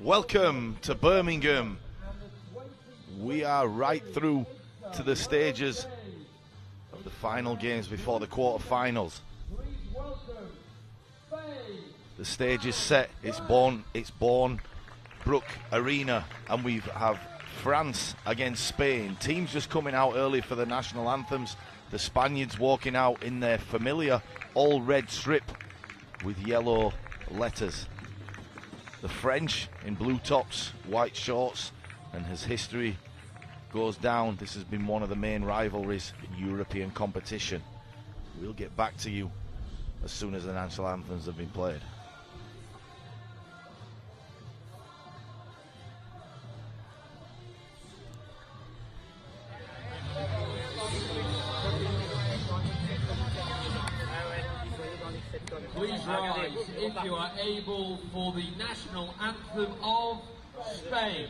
Welcome to Birmingham. We are right through to the stages of the final games before the quarter-finals. The stage is set, it's Bourne Brook Arena, and we have France against Spain. Teams just coming out early for the national anthems. The Spaniards walking out in their familiar all-red strip with yellow letters. The French in blue tops, white shorts, and as history goes down, this has been one of the main rivalries in European competition. We'll get back to you as soon as the national anthems have been played. Please rise if you are able for the national anthem of Spain.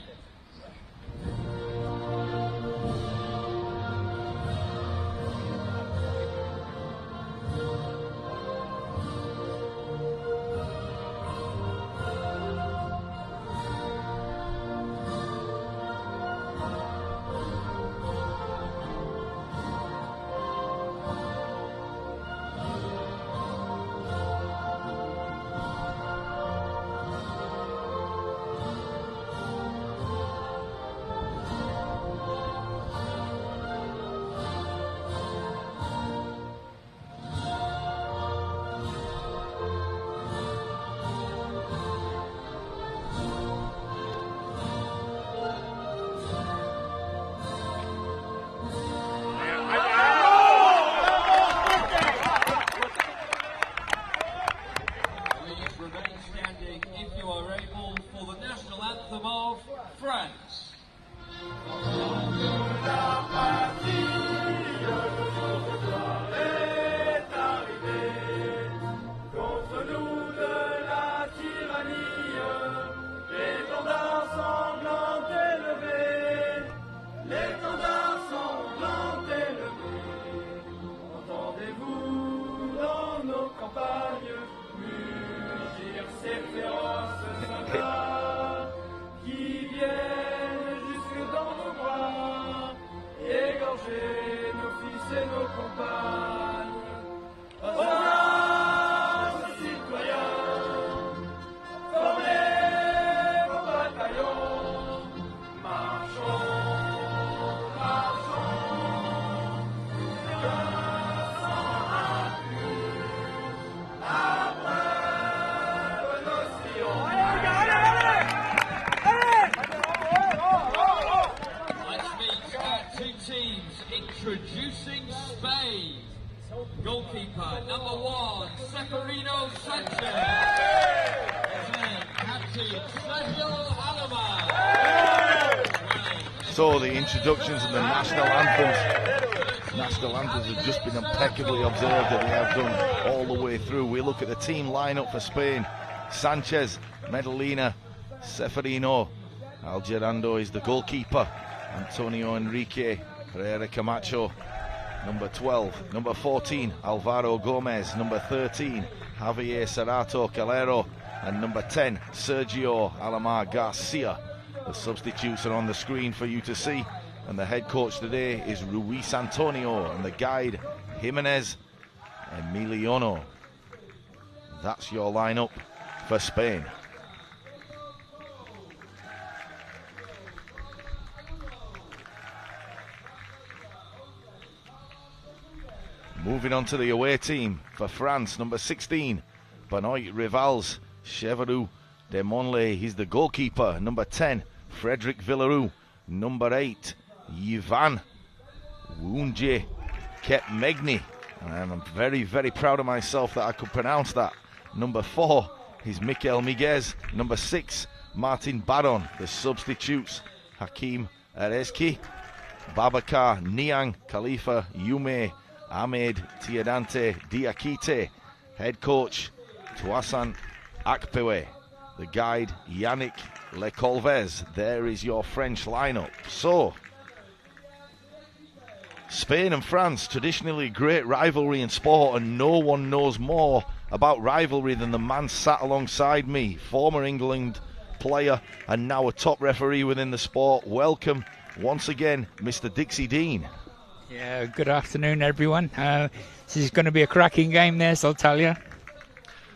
Introducing Spain. Goalkeeper number 1, Seferino Sanchez. Captain Sergio Alemán. So the introductions of the national anthems. National anthems have just been impeccably observed, and they have done all the way through. We look at the team lineup for Spain. Sanchez, Medellina, Seferino. Algerando is the goalkeeper. Antonio Enrique Herrera Camacho, number 12. Number 14, Alvaro Gomez. Number 13, Javier Cerrato Calero. And number 10, Sergio Alemán Garcia. The substitutes are on the screen for you to see. And the head coach today is Luis Antonio, and the guide, Jimenez Emiliano. That's your lineup for Spain. Moving on to the away team for France, number 16, Benoit Rivals, Cheverou de Monlay, he's the goalkeeper. Number 10, Frederic Villarou. Number 8, Yvan Wounje Kepmegni. And I'm very, very proud of myself that I could pronounce that. Number 4 is Mikel Miguez. Number 6, Martin Baron. The substitutes, Hakim Erezki, Babacar Niang, Khalifa Yume, Ahmed Tiadante Diakite. Head coach, Toussaint Akpewe. The guide, Yannick Lecolvez. There is your French lineup. So, Spain and France, traditionally great rivalry in sport, and no one knows more about rivalry than the man sat alongside me, former England player and now a top referee within the sport. Welcome once again, Mr. Dixie Dean. Yeah, good afternoon, everyone. This is going to be a cracking game, this, I'll tell you.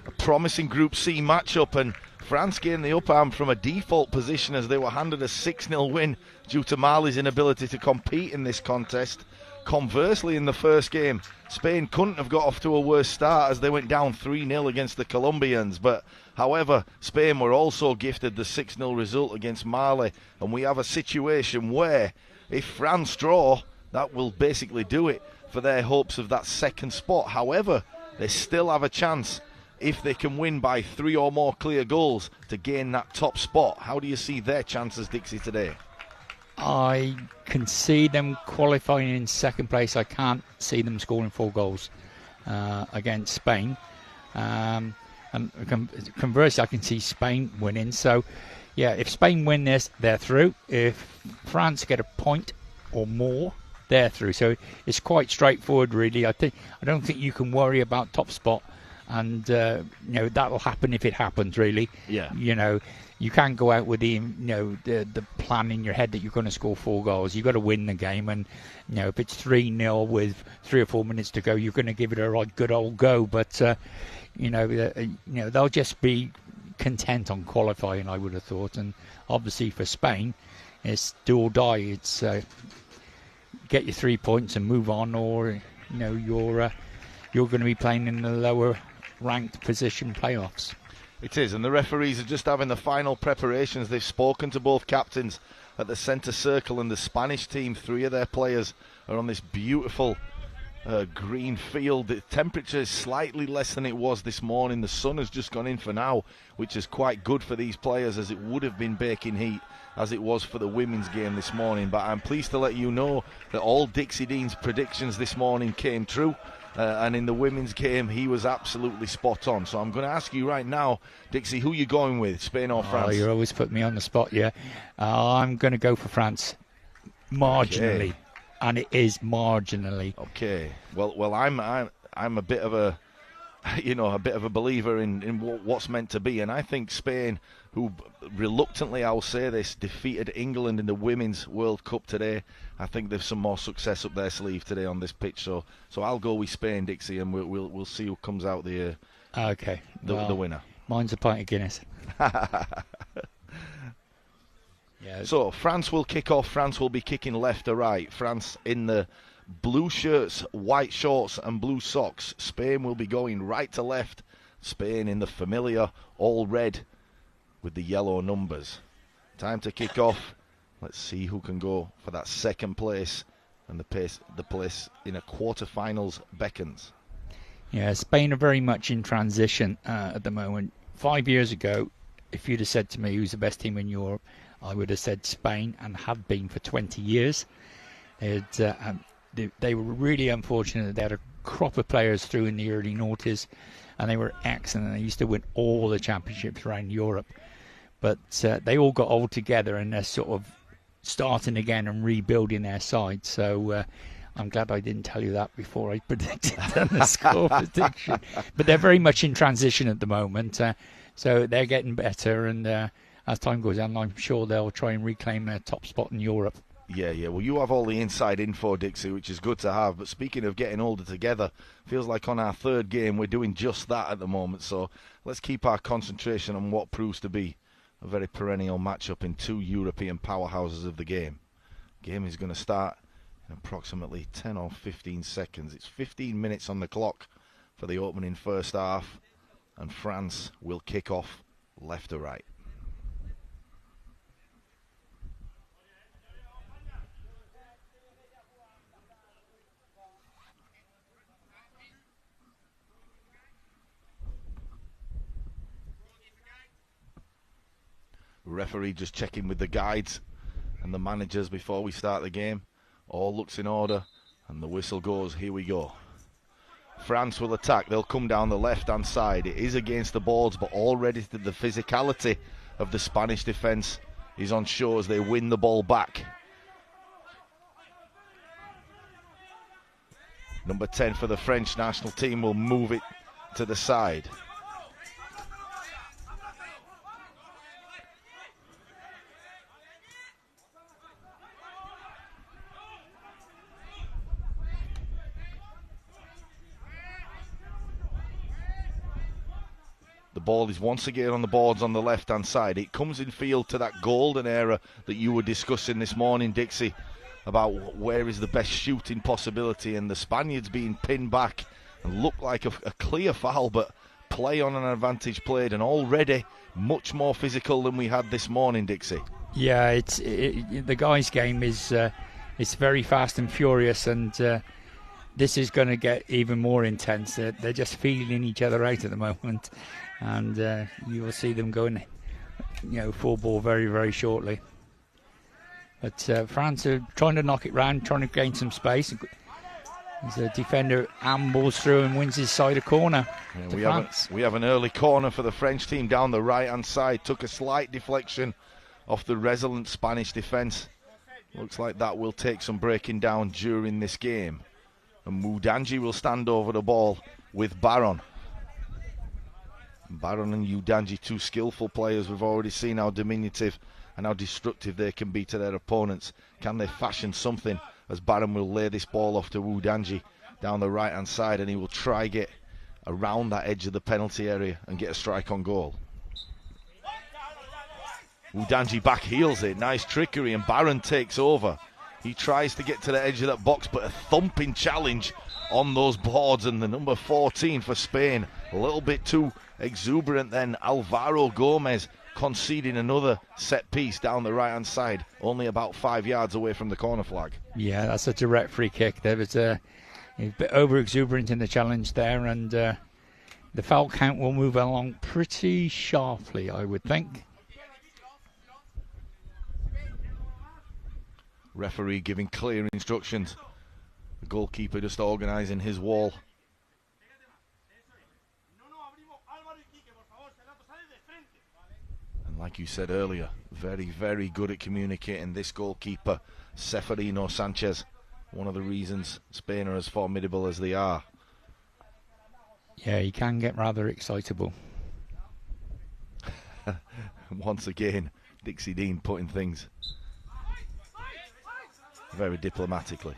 A promising Group C matchup, and France gained the upper hand from a default position as they were handed a 6-0 win due to Mali's inability to compete in this contest. Conversely, in the first game, Spain couldn't have got off to a worse start as they went down 3-0 against the Colombians. But, however, Spain were also gifted the 6-0 result against Mali, and we have a situation where if France draw, that will basically do it for their hopes of that second spot. However, they still have a chance if they can win by 3 or more clear goals to gain that top spot. How do you see their chances, Dixie, today? I can see them qualifying in second place. I can't see them scoring 4 goals against Spain. And conversely, I can see Spain winning. So, yeah, if Spain win this, they're through. If France get a point or more, they're through. So it's quite straightforward, really. I don't think you can worry about top spot. And, that'll happen if it happens, really. Yeah. You can't go out with the plan in your head that you're going to score 4 goals. You've got to win the game. And, if it's 3-0 with 3 or 4 minutes to go, you're going to give it a good old go. But, they'll just be content on qualifying, I would have thought. And obviously for Spain, it's do or die. It's get your 3 points and move on, or, you're going to be playing in the lower ranked position playoffs. It is, and the referees are just having the final preparations. They've spoken to both captains at the centre circle, and the Spanish team, 3 of their players are on this beautiful green field. The temperature is slightly less than it was this morning. The sun has just gone in for now, which is quite good for these players, as it would have been baking heat as it was for the women's game this morning. But I'm pleased to let you know that all Dixie Dean's predictions this morning came true. And in the women's game, he was absolutely spot on. So I'm going to ask you right now, Dixie, who you going with, Spain or France? Oh, you always put me on the spot, yeah. I'm going to go for France, marginally, and it is marginally. Okay. Well, I'm a bit of a, a bit of a believer in what's meant to be, and I think Spain, who reluctantly, I'll say this, defeated England in the Women's World Cup today. I think there's some more success up their sleeve today on this pitch. So I'll go with Spain, Dixie, and we'll see who comes out the winner. Mine's a pint of Guinness. Yeah. So France will kick off. France will be kicking left to right. France in the blue shirts, white shorts and blue socks. Spain will be going right to left. Spain in the familiar all red with the yellow numbers. Time to kick off. Let's see who can go for that second place, and the place in a quarterfinals beckons. Yeah, Spain are very much in transition at the moment. 5 years ago, if you'd have said to me who's the best team in Europe, I would have said Spain, and have been for 20 years. They were really unfortunate. They had a crop of players through in the early noughties, and they were excellent. They used to win all the championships around Europe. But they all got old together, and they're sort of starting again and rebuilding their side. So I'm glad I didn't tell you that before I predicted the score prediction. But they're very much in transition at the moment. So they're getting better, and as time goes on, I'm sure they'll try and reclaim their top spot in Europe. Yeah. Well, you have all the inside info, Dixie, which is good to have. But speaking of getting older together, feels like on our third game we're doing just that at the moment. So let's keep our concentration on what proves to be a very perennial matchup in 2 European powerhouses of the game. Game is going to start in approximately 10 or 15 seconds. It's 15 minutes on the clock for the opening first half, and France will kick off left to right. Referee just checking with the guides and the managers before we start the game. All looks in order, and the whistle goes. Here we go. France will attack. They'll come down the left-hand side. It is against the boards, but already the physicality of the Spanish defence is on show as they win the ball back. Number 10 for the French national team will move it to the side. The ball is once again on the boards on the left-hand side. It comes in field to that golden era that you were discussing this morning, Dixie, about where is the best shooting possibility, and the Spaniards being pinned back and look like a clear foul, but play on an advantage played, and already much more physical than we had this morning, Dixie. Yeah, the guys' game is it's very fast and furious, and this is going to get even more intense. They're just feeling each other out at the moment, and you will see them going, full ball very, very shortly. But France are trying to knock it round, trying to gain some space. As the defender ambles through and wins his side of corner. Yeah, we have an early corner for the French team down the right-hand side. Took a slight deflection off the resolute Spanish defence. Looks like that will take some breaking down during this game. And Mudanji will stand over the ball with Baron. Baron and Udanji, two skillful players. We've already seen how diminutive and how destructive they can be to their opponents. Can they fashion something, as Baron will lay this ball off to Udanji down the right hand side, and he will try get around that edge of the penalty area and get a strike on goal. Udanji back heels it, nice trickery, and Baron takes over. He tries to get to the edge of that box, but a thumping challenge on those boards, and the number 14 for Spain, a little bit too exuberant then. Alvaro Gomez conceding another set piece down the right hand side, only about 5 yards away from the corner flag. Yeah, that's a direct free kick. There was a bit over exuberant in the challenge there, and the foul count will move along pretty sharply, I would think. Referee giving clear instructions. The goalkeeper just organising his wall. And like you said earlier, very, very good at communicating, this goalkeeper, Seferino Sanchez. One of the reasons Spain are as formidable as they are. Yeah, he can get rather excitable. Once again, Dixie Dean putting things very diplomatically.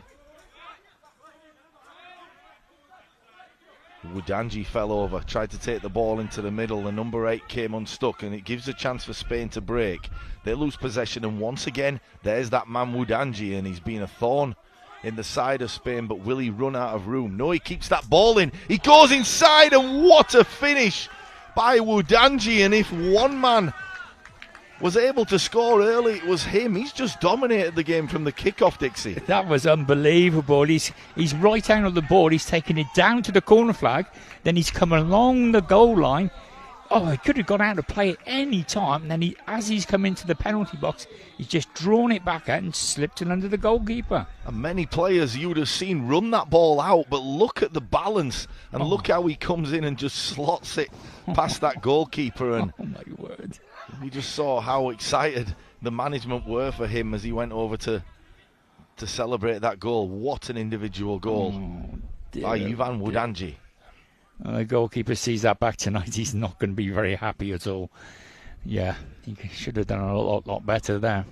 Udanji fell over, tried to take the ball into the middle. The number 8 came unstuck, and it gives a chance for Spain to break. They lose possession, and once again, there's that man Udanji, and he's been a thorn in the side of Spain, but will he run out of room? No, he keeps that ball in. He goes inside, and what a finish by Udanji. And if one man was able to score early, it was him. He's just dominated the game from the kickoff, Dixie. That was unbelievable. He's right out of the board. He's taken it down to the corner flag. Then he's come along the goal line. Oh, he could have gone out to play at any time. And then as he's come into the penalty box, he's just drawn it back out and slipped it under the goalkeeper. And many players you'd have seen run that ball out, but look at the balance. And look how he comes in and just slots it past that goalkeeper. And oh, my word. We just saw how excited the management were for him as he went over to celebrate that goal. What an individual goal by Ivan Udanji. The goalkeeper sees that back tonight. He's not going to be very happy at all. Yeah, he should have done a lot better there.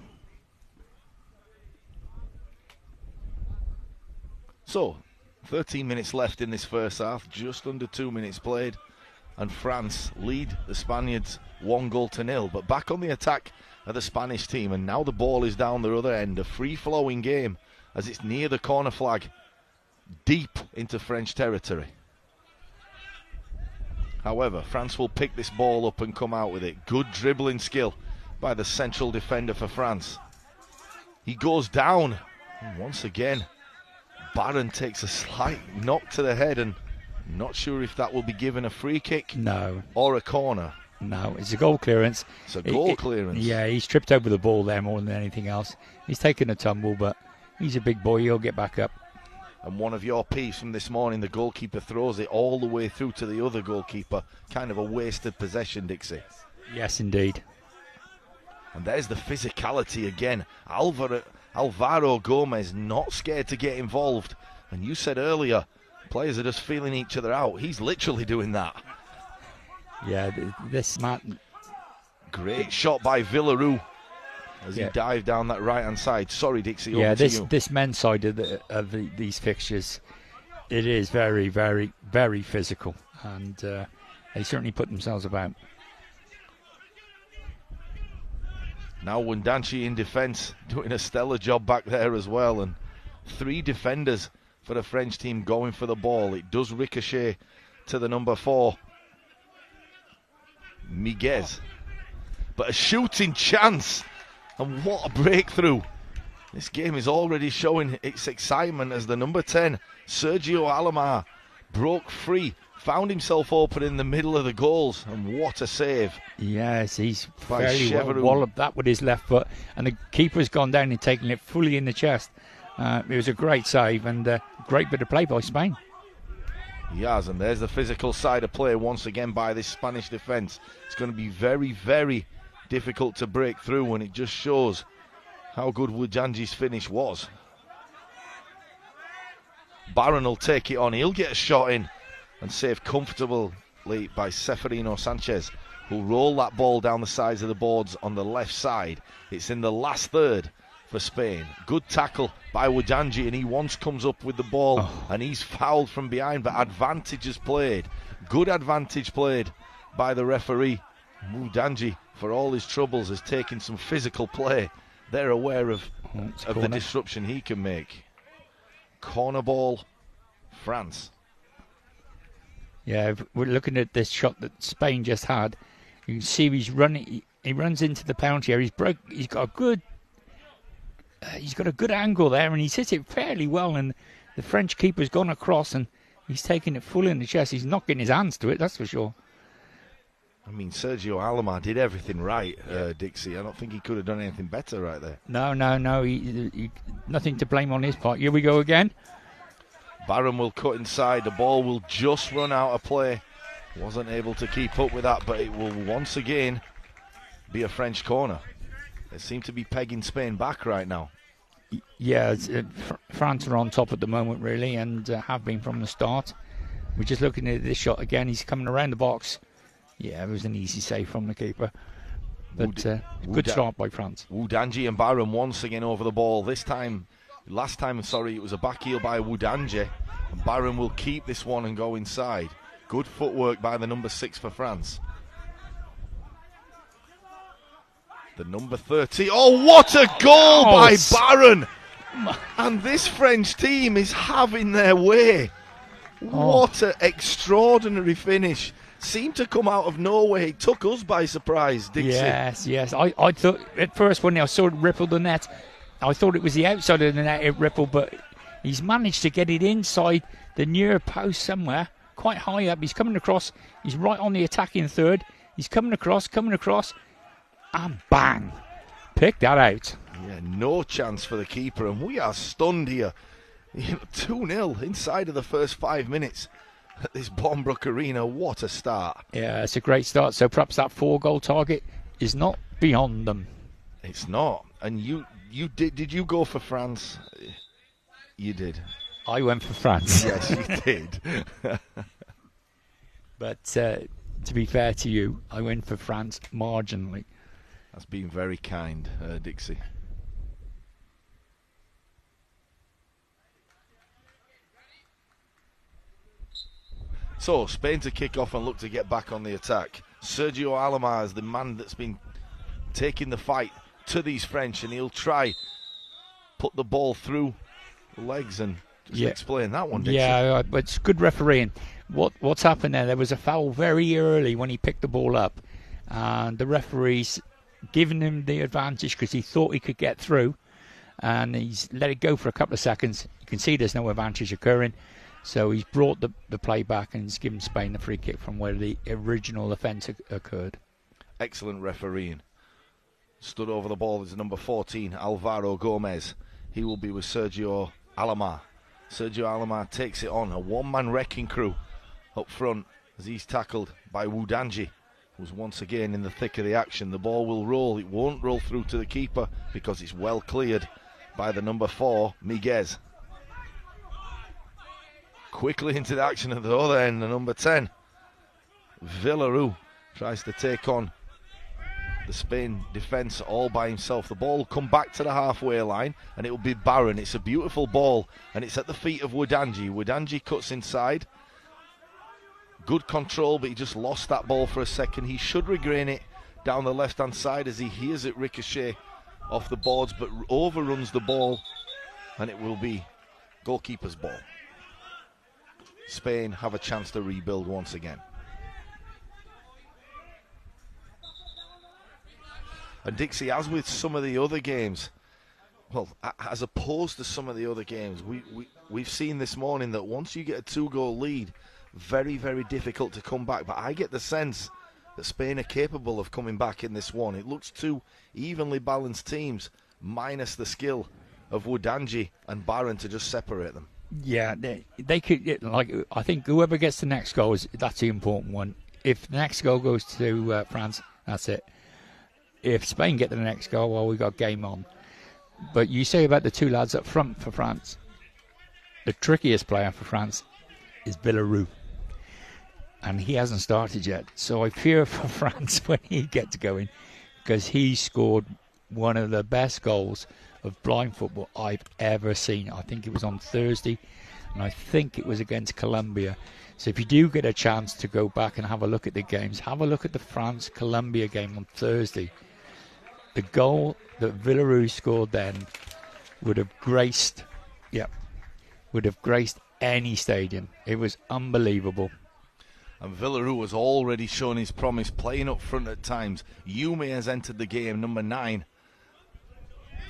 So, 13 minutes left in this first half, just under 2 minutes played, and France lead the Spaniards 1-0. But back on the attack of the Spanish team, and now the ball is down the other end. A free-flowing game as it's near the corner flag, deep into French territory. However, France will pick this ball up and come out with it. Good dribbling skill by the central defender for France. He goes down, and once again, Baron takes a slight knock to the head, and not sure if that will be given a free kick. No. Or a corner. No, it's a goal clearance. It's a goal clearance. Yeah, he's tripped over the ball there more than anything else. He's taken a tumble, but he's a big boy. He'll get back up. And one of your piece from this morning, the goalkeeper throws it all the way through to the other goalkeeper. Kind of a wasted possession, Dixie. Yes, indeed. And there's the physicality again. Alvaro Gomez not scared to get involved. And you said earlier, players are just feeling each other out. He's literally doing that. Yeah, this man. Great shot by Villaroo as he dived down that right-hand side. Sorry, Dixie, over to you. This men's side of these fixtures, it is very, very, very physical. And they certainly put themselves about. Now Wundanchi in defence, doing a stellar job back there as well. And 3 defenders for the French team going for the ball. It does ricochet to the number 4, Miguez. But a shooting chance. And what a breakthrough. This game is already showing its excitement as the number 10, Sergio Alomar, broke free, found himself open in the middle of the goals, and what a save. Yes, he's by fairly well walloped that with his left foot, and the keeper's gone down and taken it fully in the chest. It was a great save and a great bit of play by Spain. He has, and there's the physical side of play once again by this Spanish defence. It's going to be very, very difficult to break through, and it just shows how good Wujanji's finish was. Barron will take it on. He'll get a shot in and saved comfortably by Seferino Sanchez, who'll roll that ball down the sides of the boards on the left side. It's in the last third for Spain. Good tackle by Wujanji, and he once comes up with the ball and he's fouled from behind, but advantage is played. Good advantage played by the referee. Wujanji, for all his troubles, has taken some physical play. They're aware of the disruption he can make. Corner ball, France. Yeah, if we're looking at this shot that Spain just had. You can see he's running. He runs into the penalty area. He's got a good angle there, and he's hit it fairly well. And the French keeper's gone across, and he's taking it full in the chest. He's not getting his hands to it, that's for sure. I mean, Sergio Alomar did everything right, Dixie. I don't think he could have done anything better right there. No. He nothing to blame on his part. Here we go again. Barron will cut inside. The ball will just run out of play. Wasn't able to keep up with that, but it will once again be a French corner. They seem to be pegging Spain back right now. Yeah, France are on top at the moment, really, and have been from the start. We're just looking at this shot again. He's coming around the box. Yeah, it was an easy save from the keeper. But good start by France. Wudanji and Barron once again over the ball. Last time, it was a back heel by Wudanji. And Barron will keep this one and go inside. Good footwork by the number 6 for France. The number 30. Oh, what a goal by Barron! And this French team is having their way. What an extraordinary finish. Seemed to come out of nowhere. It took us by surprise, Dixie. Yes. I thought at first when I saw it ripple the net, I thought it was the outside of the net it rippled, but he's managed to get it inside the near post somewhere, quite high up. He's coming across. He's right on the attacking third. He's coming across, and bang! Pick that out. Yeah, no chance for the keeper, and we are stunned here. 2-0 inside of the first 5 minutes. At this Bombrook Arena, what a start. Yeah, it's a great start. So perhaps that 4-goal target is not beyond them. It's not. And you did you go for France? You did. I went for France. Yes, you did. But to be fair to you, I went for France marginally. That's been very kind, Dixie. So, Spain to kick off and look to get back on the attack. Sergio Alomar is the man that's been taking the fight to these French, and he'll try put the ball through the legs and just explain that one, Dixie. Yeah, but it's good refereeing. What's happened there was a foul very early when he picked the ball up, and the referee's given him the advantage because he thought he could get through, and he's let it go for a couple of seconds. You can see there's no advantage occurring. So he's brought the play back and he's given Spain the free kick from where the original offence occurred. Excellent refereeing. Stood over the ball is number 14, Alvaro Gomez. He will be with Sergio Alomar. Sergio Alomar takes it on. A one-man wrecking crew up front as he's tackled by Wudanji, who's once again in the thick of the action. The ball will roll. It won't roll through to the keeper because it's well cleared by the number 4, Miguez. Quickly into the action at the other end, the number 10, Villaroo, tries to take on the Spain defence all by himself. The ball will come back to the halfway line and it will be Barron. It's a beautiful ball and it's at the feet of Wudanji. Wudanji cuts inside. Good control, but he just lost that ball for a second. He should regain it down the left-hand side as he hears it ricochet off the boards, but overruns the ball, and it will be goalkeeper's ball. Spain have a chance to rebuild once again. And Dixie, as with some of the other games, well, as opposed to some of the other games, we've seen this morning that once you get a 2-goal lead, very, very difficult to come back. But I get the sense that Spain are capable of coming back in this one. It looks two evenly balanced teams, minus the skill of Wudanji and Barron to just separate them. Yeah, they could, like, I think whoever gets the next goal, that's the important one. If the next goal goes to France, that's it. If Spain get the next goal, well, we got game on. But you say about the two lads up front for France, the trickiest player for France is Villaroo. And he hasn't started yet. So I fear for France when he gets going, because he scored one of the best goals of blind football I've ever seen. I think it was on Thursday, and I think it was against Colombia. So if you do get a chance to go back and have a look at the games, have a look at the France-Colombia game on Thursday. The goal that Villaroo scored then would have graced any stadium. It was unbelievable. And Villaroo has already shown his promise, playing up front at times. Yume has entered the game, number 9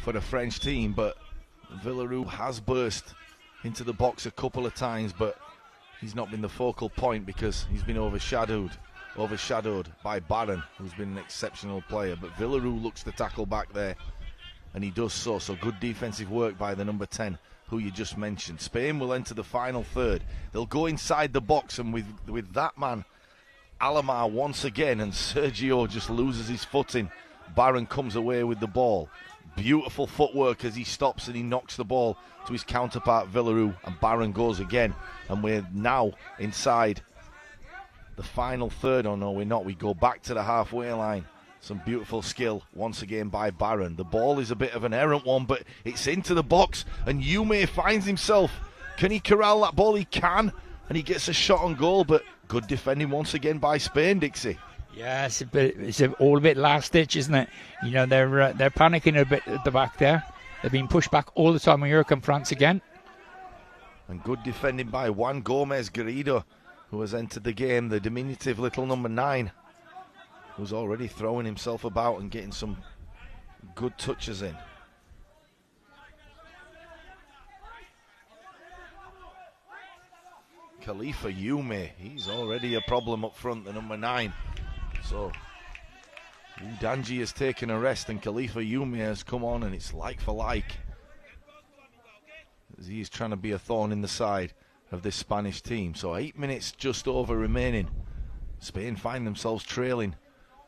for the French team, but Villaroo has burst into the box a couple of times, but he's not been the focal point because he's been overshadowed by Barron, who's been an exceptional player. But Villaroo looks to tackle back there, and he does so. So good defensive work by the number 10, who you just mentioned. Spain will enter the final third. They'll go inside the box, and with that man, Alamar once again, and Sergio just loses his footing. Barron comes away with the ball. Beautiful footwork as he stops and he knocks the ball to his counterpart Villaroo, and Barron goes again. And we're now inside the final third. Oh no, we're not. We go back to the halfway line. Some beautiful skill once again by Barron. The ball is a bit of an errant one, but it's into the box, and Yume finds himself. Can he corral that ball? He can, and he gets a shot on goal, but good defending once again by Spain, Dixie. Yeah, it's all a bit last ditch, isn't it? You know, they're panicking a bit at the back there. They've been pushed back all the time, and here come France again. And good defending by Juan Gomez Garrido, who has entered the game, the diminutive little number 9, who's already throwing himself about and getting some good touches in. Khalifa Yume, he's already a problem up front, the number 9. So Udanji has taken a rest, and Khalifa Yume has come on, and it's like for like, as he's trying to be a thorn in the side of this Spanish team. So 8 minutes just over remaining. Spain find themselves trailing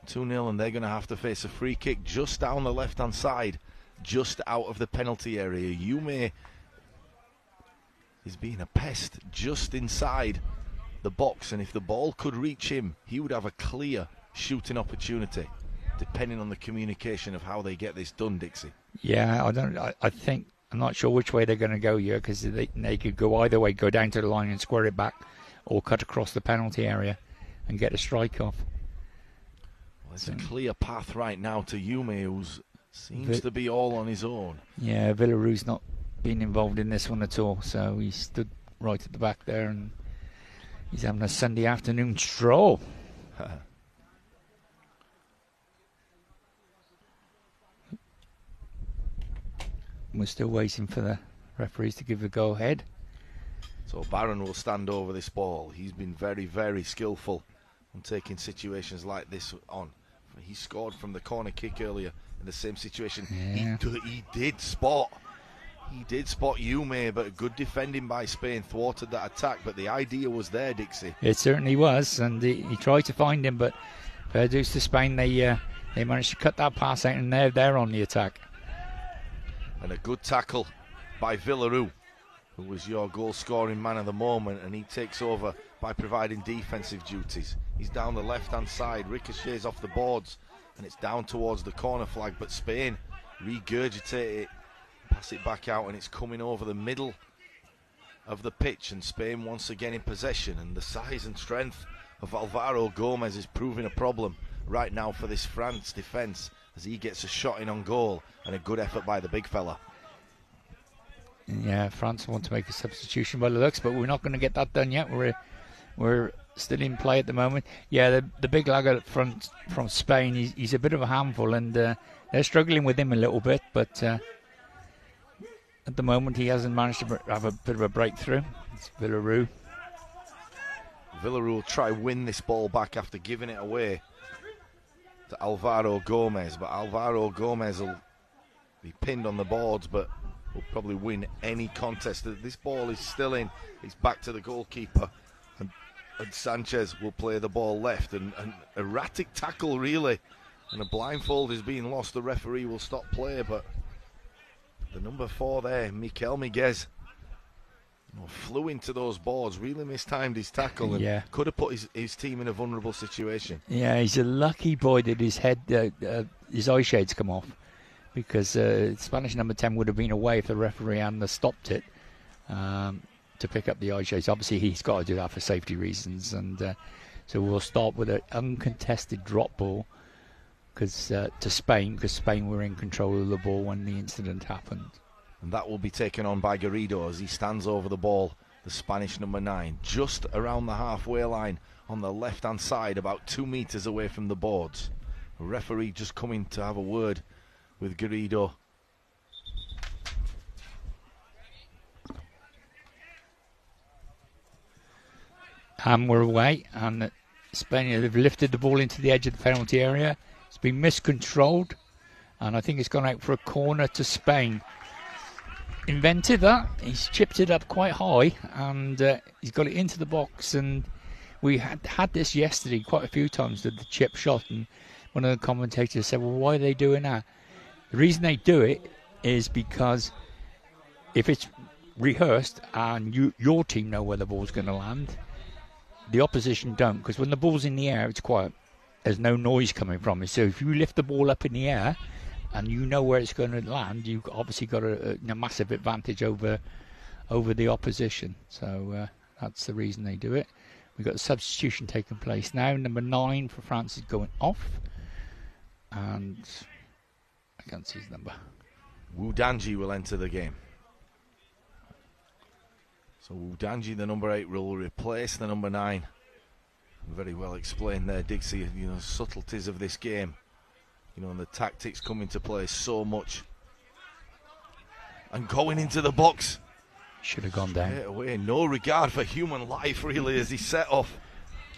2-0, and they're going to have to face a free kick just down the left-hand side, just out of the penalty area. Yume is being a pest just inside the box, and if the ball could reach him, he would have a clear shooting opportunity, depending on the communication of how they get this done, Dixie. Yeah, I'm not sure which way they're going to go here, because they could go either way, go down to the line and square it back, or cut across the penalty area and get a strike off. Well, there's a clear path right now to Yume, who seems to be all on his own. Yeah, Villaroo's not been involved in this one at all, so he stood right at the back there, and he's having a Sunday afternoon stroll. We're still waiting for the referees to give the go ahead. So Barron will stand over this ball. He's been very, very skillful on taking situations like this on. He scored from the corner kick earlier in the same situation. Yeah. He did spot Yume, but good defending by Spain thwarted that attack. But the idea was there, Dixie. It certainly was, and he tried to find him, but fair dues to Spain, they managed to cut that pass out, and they're on the attack. And a good tackle by Villaroo, who was your goal-scoring man of the moment, and he takes over by providing defensive duties. He's down the left-hand side, ricochets off the boards, and it's down towards the corner flag, but Spain regurgitate it, pass it back out, and it's coming over the middle of the pitch, and Spain once again in possession, and the size and strength of Alvaro Gomez is proving a problem right now for this France defence as he gets a shot in on goal, and a good effort by the big fella. Yeah, France want to make a substitution by the looks, but we're not going to get that done yet. We're still in play at the moment. Yeah, the big lad up front from Spain, he's a bit of a handful, and they're struggling with him a little bit, but at the moment he hasn't managed to have a bit of a breakthrough. It's Villarreal. Villarreal will try win this ball back after giving it away to Alvaro Gomez, but Alvaro Gomez will be pinned on the boards, but will probably win any contest. This ball is still in. It's back to the goalkeeper, and Sanchez will play the ball left, and an erratic tackle really, and a blindfold is being lost. The referee will stop play, but the number 4 there, Mikel Miguez, flew into those boards, really mistimed his tackle, and could have put his team in a vulnerable situation. Yeah, he's a lucky boy that his eye shades come off, because Spanish number 10 would have been away if the referee hadn't stopped it to pick up the eye shades. Obviously, he's got to do that for safety reasons, and so we'll start with an uncontested drop ball to Spain, because Spain were in control of the ball when the incident happened. And that will be taken on by Garrido as he stands over the ball, the Spanish number 9, just around the halfway line on the left-hand side, about 2 meters away from the boards. The referee just coming to have a word with Garrido. And we're away, and Spain have lifted the ball into the edge of the penalty area. It's been miscontrolled, and I think it's gone out for a corner to Spain. Invented that. He's chipped it up quite high, and he's got it into the box, and we had this yesterday quite a few times, the chip shot, and one of the commentators said, well, why are they doing that? The reason they do it is because if it's rehearsed and your team know where the ball's going to land, the opposition don't, because when the ball's in the air, it's quiet. There's no noise coming from it. So if you lift the ball up in the air and you know where it's going to land, you've obviously got a massive advantage over the opposition. So that's the reason they do it. We've got a substitution taking place now. Number 9 for France is going off, and I can't see his number. Wu Danji will enter the game. So Wu Danji, the number 8, will replace the number 9. Very well explained there, Dixie. Subtleties of this game. And the tactics come into play so much. And going into the box. Should have gone down. Straight away, no regard for human life, really, as he set off.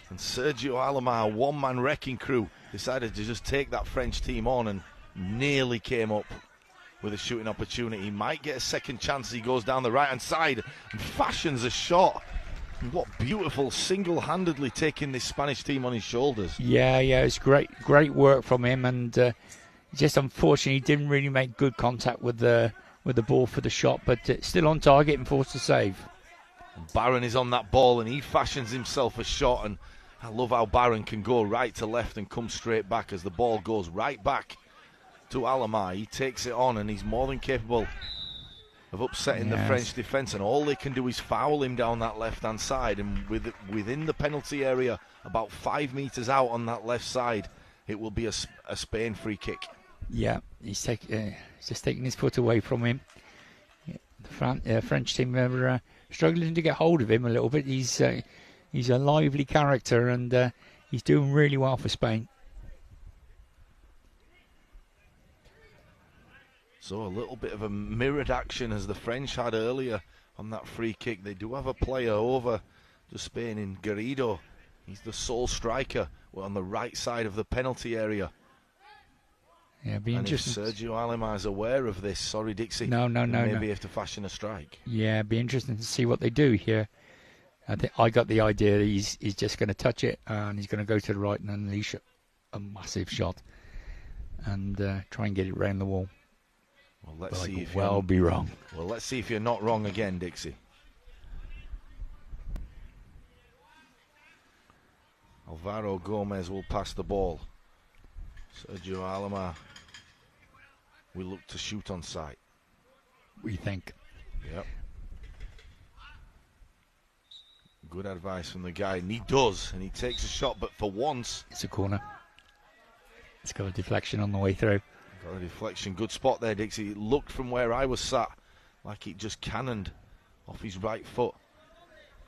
And Sergio Alomar, one-man wrecking crew, decided to just take that French team on and nearly came up with a shooting opportunity. He might get a second chance as he goes down the right-hand side and fashions a shot. And what beautiful, single-handedly taking this Spanish team on his shoulders. Yeah, it's great work from him, and just unfortunately he didn't really make good contact with the ball for the shot, but still on target and forced to save. And Barron is on that ball, and he fashions himself a shot, and I love how Barron can go right to left and come straight back as the ball goes right back to Alomar. He takes it on, and he's more than capable of upsetting the French defence, and all they can do is foul him down that left-hand side, and within the penalty area, about 5 meters out on that left side, it will be a Spain free kick. Yeah, he's just taking his foot away from him. The French team are struggling to get hold of him a little bit. He's a lively character, and he's doing really well for Spain. So a little bit of a mirrored action as the French had earlier on that free kick. They do have a player over to Spain in Garrido. He's the sole striker. We're on the right side of the penalty area. Yeah, be interesting. And if Sergio Alomar is aware of this, sorry Dixie, no, maybe have to fashion a strike. Yeah, be interesting to see what they do here. I think I got the idea that he's just going to touch it, and he's going to go to the right and unleash a massive shot and try and get it round the wall. Well, let's see if you'll be wrong. Well, let's see if you're not wrong again, Dixie. Alvaro Gomez will pass the ball. Sergio Alomar will look to shoot on sight. We think. Yep. Good advice from the guy, and he does, and he takes a shot, but for once... It's a corner. It's got a deflection on the way through. Got a deflection. Good spot there, Dixie. It looked from where I was sat like it just cannoned off his right foot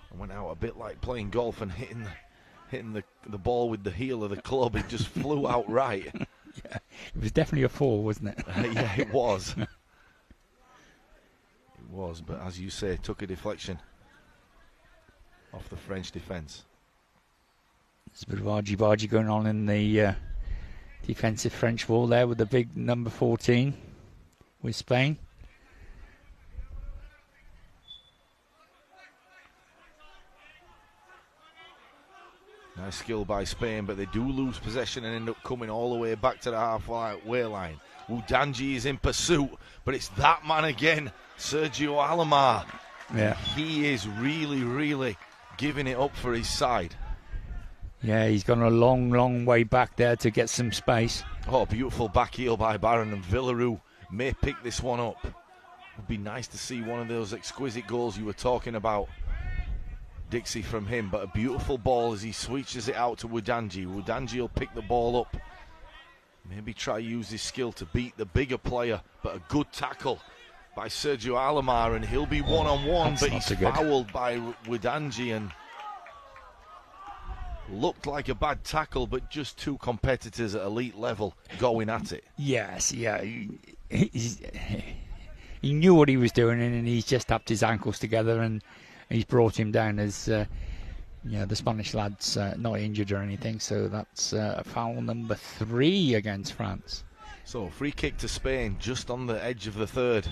and went out a bit like playing golf and hitting the ball with the heel of the club. It just flew out right. Yeah, it was definitely a 4, wasn't it? Yeah, it was. It was, but as you say, took a deflection off the French defence. There's a bit of argy-bargy going on in the defensive French wall there with the big number 14 with Spain. Nice skill by Spain, but they do lose possession and end up coming all the way back to the halfway line. Udanji is in pursuit, but it's that man again, Sergio Alomar. Yeah. He is really, really giving it up for his side. Yeah, he's gone a long, long way back there to get some space. Oh, beautiful back heel by Barron, and Villaroo may pick this one up. It would be nice to see one of those exquisite goals you were talking about, Dixie, from him, but a beautiful ball as he switches it out to Udanji. Udanji will pick the ball up, maybe try use his skill to beat the bigger player, but a good tackle by Sergio Alomar, and he'll be one-on-one, but he's fouled by Udanji, and looked like a bad tackle, but just two competitors at elite level going at it. Yes, yeah. He knew what he was doing, and he's just tapped his ankles together, and he's brought him down. As the Spanish lad's not injured or anything, so that's foul number 3 against France. So free kick to Spain, just on the edge of the third.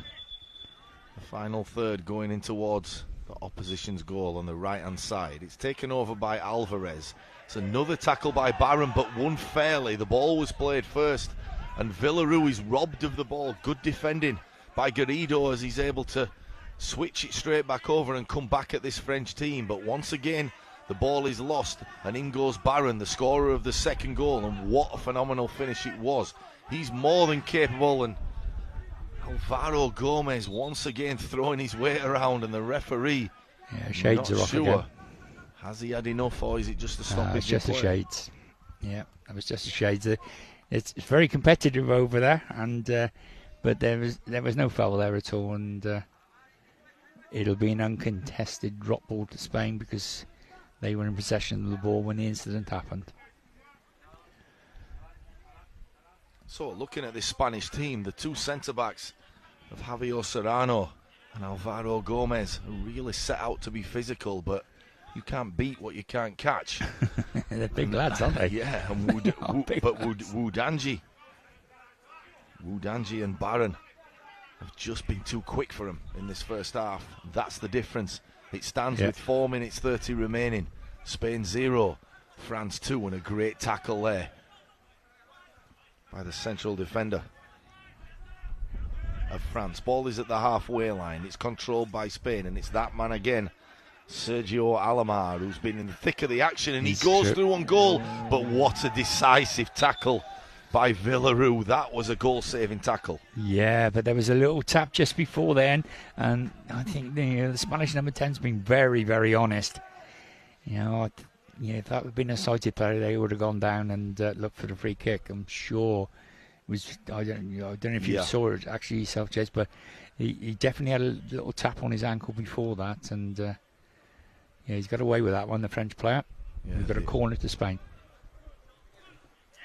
The final third going in towards the opposition's goal on the right-hand side. It's taken over by Alvarez. It's another tackle by Barron, but one fairly. The ball was played first, and Villaroo is robbed of the ball. Good defending by Garrido as he's able to switch it straight back over and come back at this French team. But once again, the ball is lost, and in goes Barron, the scorer of the second goal, and what a phenomenal finish it was. He's more than capable, and Alvaro Gomez once again throwing his weight around, and the referee, shades are off again. Has he had enough, or is it just a stoppage? It's just the shades. Yeah, that was just the shades. It's very competitive over there, and but there was no foul there at all, and it'll be an uncontested drop ball to Spain because they were in possession of the ball when the incident happened. So looking at this Spanish team, the two centre-backs of Javier Serrano and Alvaro Gomez are really set out to be physical, but you can't beat what you can't catch. They're big lads, aren't they? Yeah, and Udanji and Barron have just been too quick for him in this first half. That's the difference. It stands with 4 minutes 30 remaining. Spain 0, France 2, and a great tackle there by the central defender of France. Ball is at the halfway line. It's controlled by Spain, and it's that man again, Sergio Alomar, who's been in the thick of the action, and he goes through on goal. But what a decisive tackle by Villaroo. That was a goal-saving tackle. Yeah, but there was a little tap just before then, and I think the Spanish number 10's been very, very honest. If that had been a sighted player, they would have gone down and looked for the free kick. I'm sure it was. I don't know if you saw it actually yourself, Jez, but he definitely had a little tap on his ankle before that, and he's got away with that one, the French player. We've got a corner to Spain.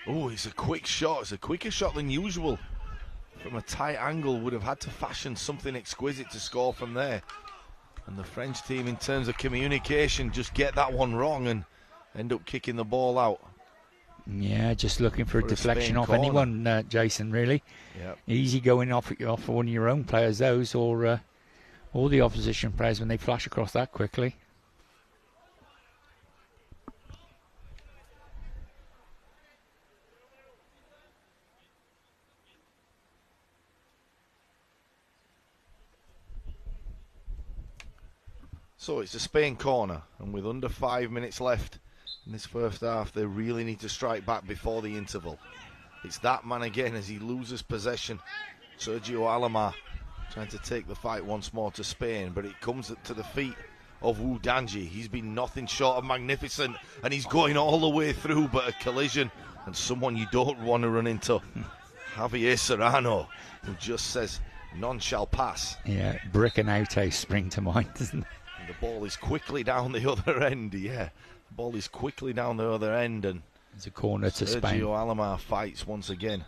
Oh, it's a quick shot. It's a quicker shot than usual. From a tight angle, would have had to fashion something exquisite to score from there. And the French team, in terms of communication, just get that one wrong and end up kicking the ball out. Yeah, just looking for a deflection off anyone, Jason, really. Yep. Easy going off one of your own players, those, or the opposition players when they flash across that quickly. So it's a Spain corner, and with under 5 minutes left in this first half, they really need to strike back before the interval. It's that man again as he loses possession. Sergio Alomar trying to take the fight once more to Spain, but it comes to the feet of Udanji. He's been nothing short of magnificent, and he's going all the way through, but a collision, and someone you don't want to run into. Javier Serrano, who just says, none shall pass. Yeah, Brick and Aute spring to mind, doesn't it? And the ball is quickly down the other end, The ball is quickly down the other end, and it's a corner to Spain. Sergio Alomar fights once again.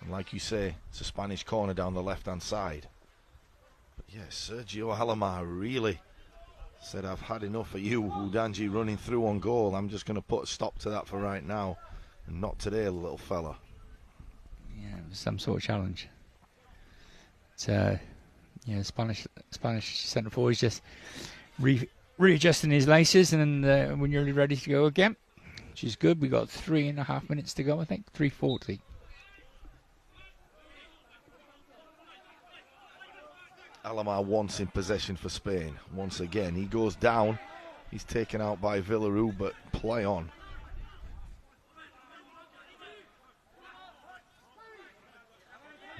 And like you say, it's a Spanish corner down the left-hand side. But yeah, Sergio Alomar really said, I've had enough of you, Udanji, running through on goal. I'm just going to put a stop to that for right now. And not today, little fella. Yeah, it was some sort of challenge. It's, Spanish centre forward is just readjusting his laces, and when you're ready to go again, which is good. We got 3.5 minutes to go, I think, 3:40. Alomar wants in possession for Spain. Once again, he goes down. He's taken out by Villarreal, but play on.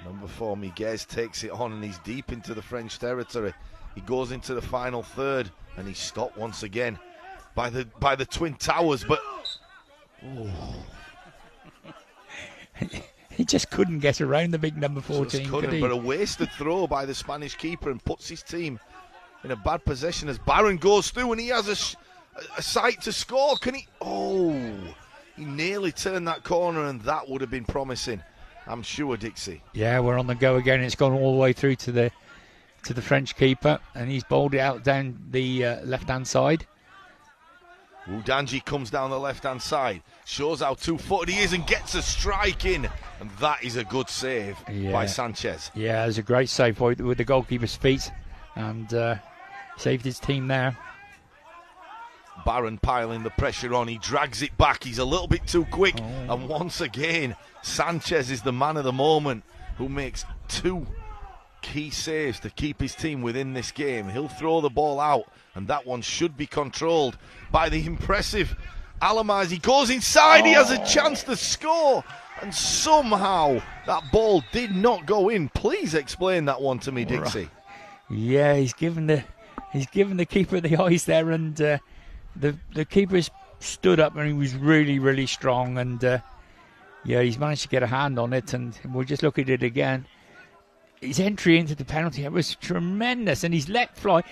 Number 4, Miguez takes it on, and he's deep into the French territory. He goes into the final third, and he's stopped once again by the Twin Towers, but he just couldn't get around the big number 14. Just couldn't, but a wasted throw by the Spanish keeper, and puts his team in a bad position as Barron goes through, and he has a sight to score. Can he? He nearly turned that corner, and that would have been promising, I'm sure, Dixie. Yeah, we're on the go again. It's gone all the way through to the French keeper, and he's bowled it out down the left-hand side. Udanji comes down the left-hand side, shows how two-footed he is, and gets a strike in, and that is a good save by Sanchez. Yeah, it was a great save with the goalkeeper's feet, and saved his team there. Barron piling the pressure on, he drags it back, he's a little bit too quick, and once again Sanchez is the man of the moment, who makes 2 key saves to keep his team within this game. He'll throw the ball out, and that one should be controlled by the impressive Alomar. He goes inside, he has a chance to score, and somehow that ball did not go in. Please explain that one to me, Dixie. Yeah, he's given the keeper the eyes there, and the keeper's stood up, and he was really, really strong, and he's managed to get a hand on it, and we'll just look at it again. His entry into the penalty was tremendous, and he's let fly,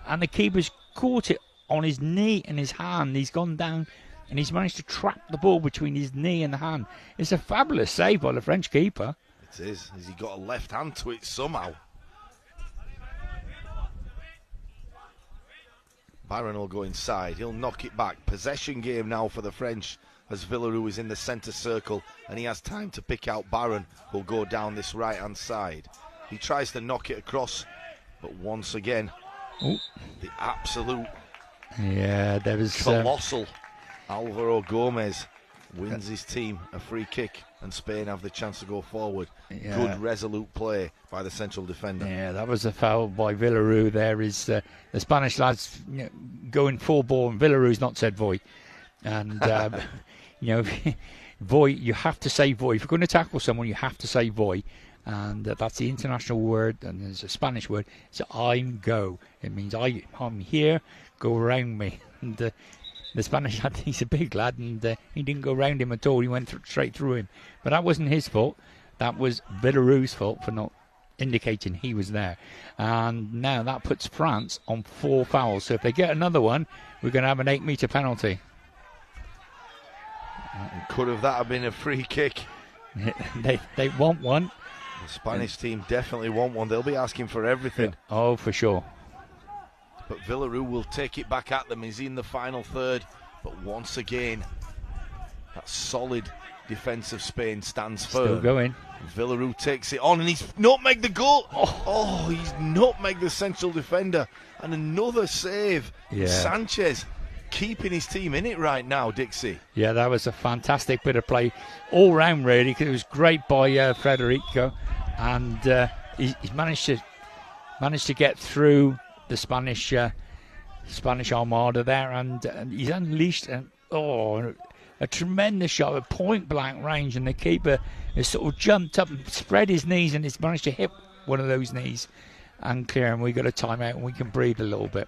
and the keeper's caught it on his knee and his hand. He's gone down, and he's managed to trap the ball between his knee and the hand. It's a fabulous save by the French keeper. It is. Has he got a left hand to it somehow? Barron will go inside. He'll knock it back. Possession game now for the French, as Villarreal is in the centre circle, and he has time to pick out Barron, who'll go down this right-hand side. He tries to knock it across, but once again, the absolute there was colossal Alvaro Gomez wins his team a free kick, and Spain have the chance to go forward. Good resolute play by the central defender. Yeah, that was a foul by Villarreal. There is the Spanish lads going full ball, and Villarreal's not said voy. And voy, you have to say voy. If you're going to tackle someone, you have to say voy. And that's the international word, and it's a Spanish word. It's I'm go. It means I'm here, go around me. And the Spanish lad, he's a big lad, and he didn't go around him at all. He went straight through him. But that wasn't his fault. That was Villarreal's fault for not indicating he was there. And now that puts France on 4 fouls. So if they get another one, we're going to have an 8-metre penalty. Could have that have been a free kick? They want one. The Spanish team definitely want one. They'll be asking for everything. Oh, for sure. But Villarreal will take it back at them. He's in the final third. But once again, that solid defence of Spain stands firm. Still going. Villarreal takes it on, and he's nutmegged the goal. He's nutmegged the central defender. And another save. Sanchez keeping his team in it right now, Dixie. Yeah, that was a fantastic bit of play all round, really. It was great by Federico, and he's managed to get through the Spanish armada there, and he's unleashed a tremendous shot at point blank range, and the keeper has sort of jumped up and spread his knees, and he's managed to hit one of those knees and clear, and we got a timeout and we can breathe a little bit.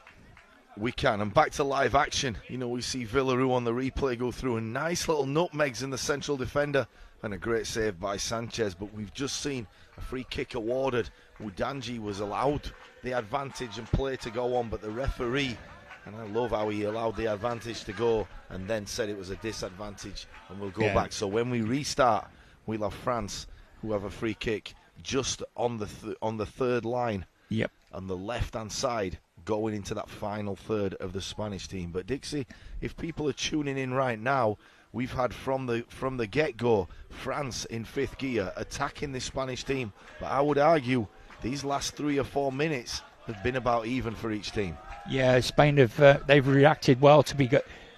We can. And back to live action. You know, we see Villaroo on the replay go through a nice little nutmegs in the central defender and a great save by Sanchez. But we've just seen a free kick awarded. Udanji was allowed the advantage and play to go on, but the referee, and I love how he allowed the advantage to go and then said it was a disadvantage and we'll go back. So when we restart, we'll have France who have a free kick just on the third line. Yep. On the left-hand side, going into that final third of the Spanish team. But Dixie, if people are tuning in right now, we've had from the get-go France in fifth gear attacking this Spanish team. But I would argue these last 3 or 4 minutes have been about even for each team. Yeah, Spain have they've reacted well to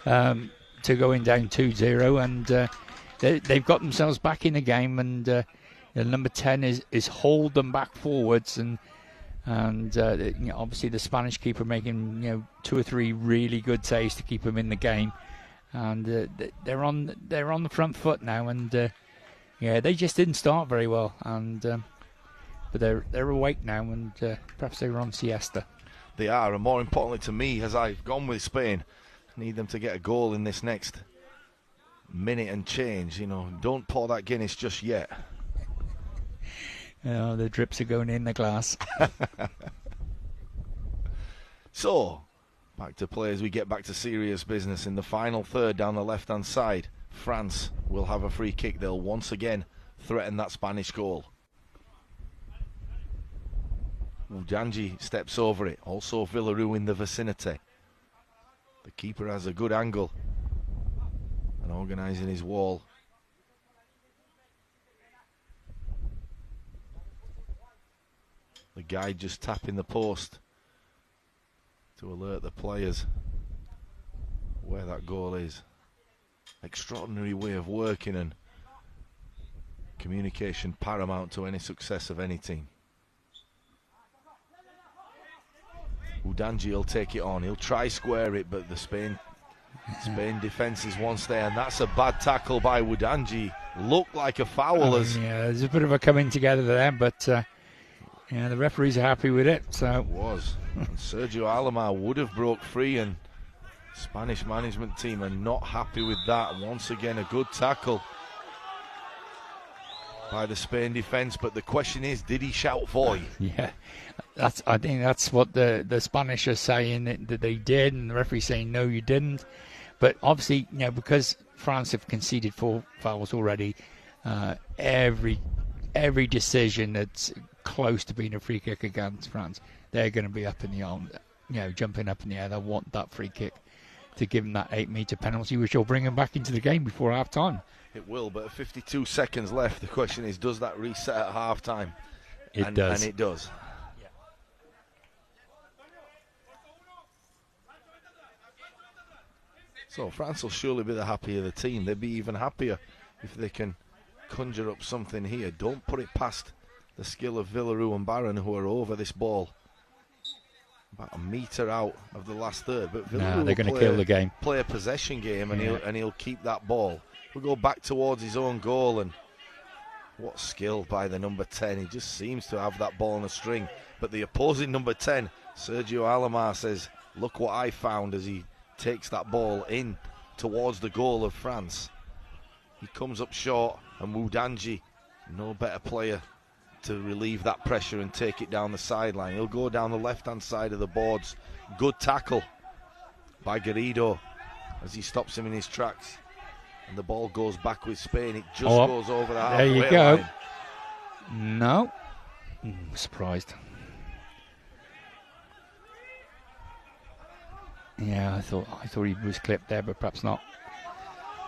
going down 2-0, and they've got themselves back in the game. And number 10 is hold them back forwards, and obviously the Spanish keeper making 2 or 3 really good saves to keep them in the game, and they're on the front foot now, and they just didn't start very well, and but they're awake now, and perhaps they were on siesta. They are, and more importantly to me, as I've gone with Spain, I need them to get a goal in this next minute and change. Don't pour that Guinness just yet. The drips are going in the glass. So, back to play as we get back to serious business. In the final third down the left-hand side, France will have a free kick. They'll once again threaten that Spanish goal. Udanji steps over it. Also Villaroo in the vicinity. The keeper has a good angle and organising his wall. The guy just tapping the post to alert the players where that goal is. Extraordinary way of working, and communication paramount to any success of any team. Udanji will take it on. He'll try square it, but the Spain defence is once there, and that's a bad tackle by Udanji. Looked like a foul. There's a bit of a coming together there, but the referees are happy with it. So it was. And Sergio Alomar would have broke free, and Spanish management team are not happy with that. Once again, a good tackle by the Spain defence, but the question is, did he shout voy? Yeah, I think that's what the Spanish are saying that they did, and the referee saying no, you didn't. But obviously, because France have conceded 4 fouls already, every decision that's close to being a free kick against France, they're going to be up in the air, jumping up in the air. They'll want that free kick to give them that 8-metre penalty, which will bring them back into the game before half time. It will, but at 52 seconds left, the question is, does that reset at half time? It does. And it does. Yeah. So France will surely be the happier the team. They'd be even happier if they can conjure up something here. Don't put it past the skill of Villaroo and Barron, who are over this ball. About a metre out of the last third. But Villaroo they're going to kill the game. Play a possession game, and he'll keep that ball. We'll go back towards his own goal, and what skill by the number 10. He just seems to have that ball on a string. But the opposing number 10, Sergio Alomar, says, look what I found, as he takes that ball in towards the goal of France. He comes up short, and Udanji, no better player to relieve that pressure and take it down the sideline. He'll go down the left-hand side of the boards. Good tackle by Garrido as he stops him in his tracks. And the ball goes back with Spain. It just goes over the halfway line. There you go. No. Surprised. Yeah, I thought he was clipped there, but perhaps not.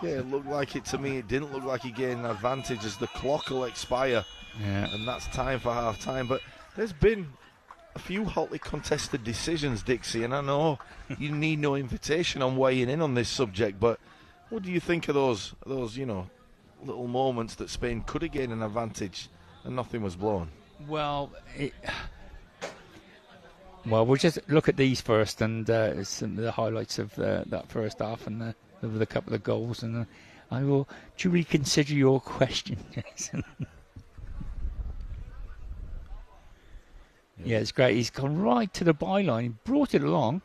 Yeah, it looked like it to me. It didn't look like he gained an advantage, as the clock will expire. Yeah. And that's time for half time. But there's been a few hotly contested decisions, Dixie, and I know you need no invitation on weighing in on this subject, but what do you think of those little moments that Spain could have gained an advantage and nothing was blown? Well, we'll just look at these first, and some of the highlights of that first half and of the couple of goals, and I will duly consider your question, Jason. Yeah, it's great. He's gone right to the byline, brought it along,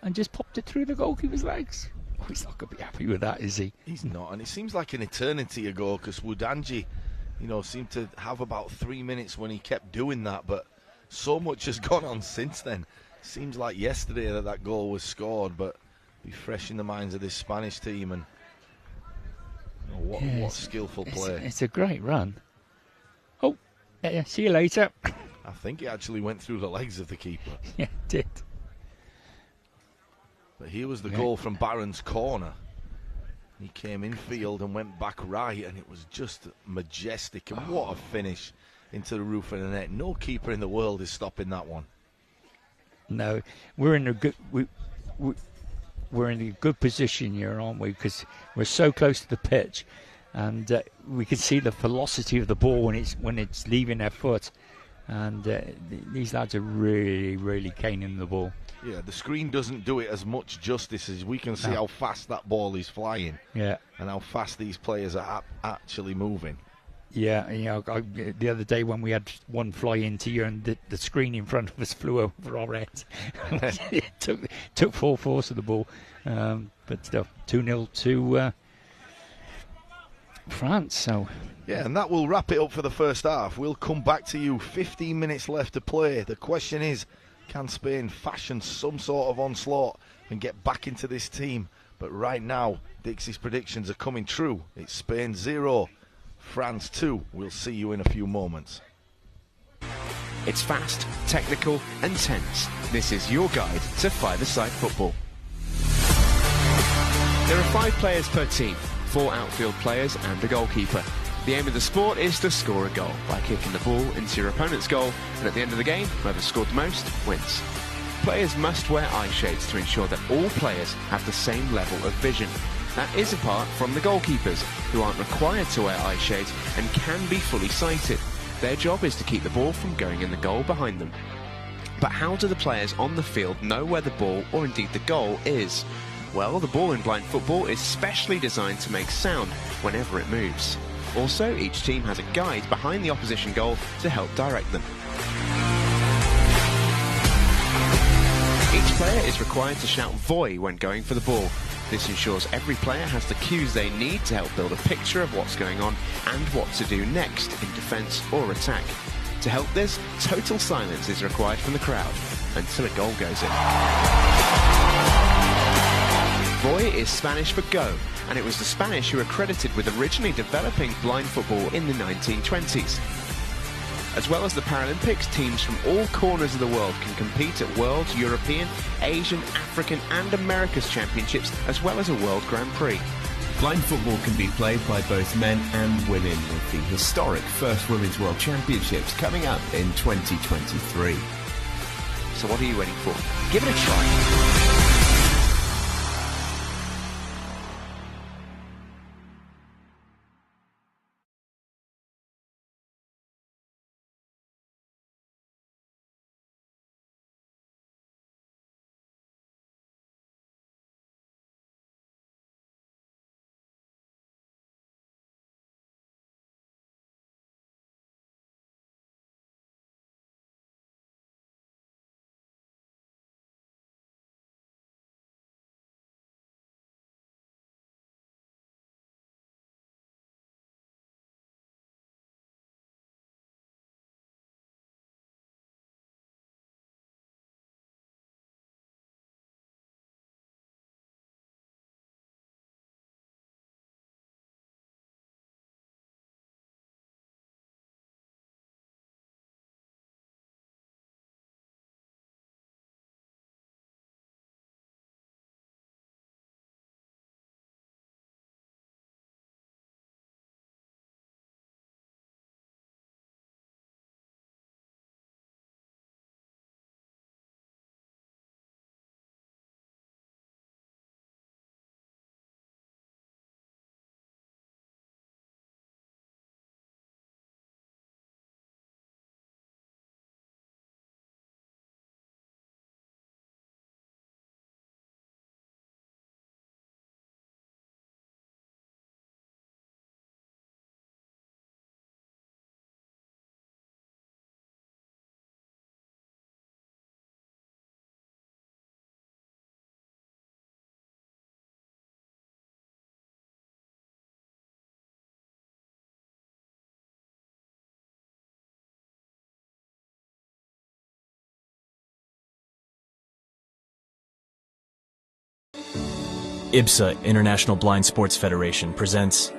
and just popped it through the goalkeeper's legs. Oh, he's not going to be happy with that, is he? He's not, and it seems like an eternity ago because Wudanji, seemed to have about 3 minutes when he kept doing that, but so much has gone on since then. Seems like yesterday that goal was scored, but be fresh in the minds of this Spanish team, and what skillful play. It's a great run. Oh, yeah, see you later. I think it actually went through the legs of the keeper. Yeah, it did. But here was the goal from Barron's corner. He came infield and went back right, and it was just majestic. And what a finish into the roof of the net. No keeper in the world is stopping that one. No, we're in a good we're in a good position here, aren't we? Because we're so close to the pitch, and we can see the velocity of the ball when it's leaving their foot. And these lads are really, really caning the ball. Yeah, the screen doesn't do it as much justice as we can see how fast that ball is flying. Yeah. And how fast these players are actually moving. Yeah, the other day when we had one fly into you and the screen in front of us flew over our heads. It took full force of the ball. But still, 2-0 to France. So yeah, and that will wrap it up for the first half. We'll come back to you. 15 minutes left to play. The question is, can Spain fashion some sort of onslaught and get back into this team? But right now, Dixie's predictions are coming true. It's Spain 0, France 2. We'll see you in a few moments. It's fast, technical and tense. This is your guide to five-a-side football. There are 5 players per team, 4 outfield players and a goalkeeper. The aim of the sport is to score a goal by kicking the ball into your opponent's goal, and at the end of the game, whoever scored the most wins. Players must wear eye shades to ensure that all players have the same level of vision. That is apart from the goalkeepers, who aren't required to wear eye shades and can be fully sighted. Their job is to keep the ball from going in the goal behind them. But how do the players on the field know where the ball, or indeed the goal, is? Well, the ball in blind football is specially designed to make sound whenever it moves. Also, each team has a guide behind the opposition goal to help direct them. Each player is required to shout "Voy" when going for the ball. This ensures every player has the cues they need to help build a picture of what's going on and what to do next in defence or attack. To help this, total silence is required from the crowd until a goal goes in. Voy is Spanish for go, and it was the Spanish who were credited with originally developing blind football in the 1920s. As well as the Paralympics, teams from all corners of the world can compete at World, European, Asian, African and America's Championships, as well as a World Grand Prix. Blind football can be played by both men and women, with the historic First Women's World Championships coming up in 2023. So what are you waiting for? Give it a try. IBSA, International Blind Sports Federation, presents,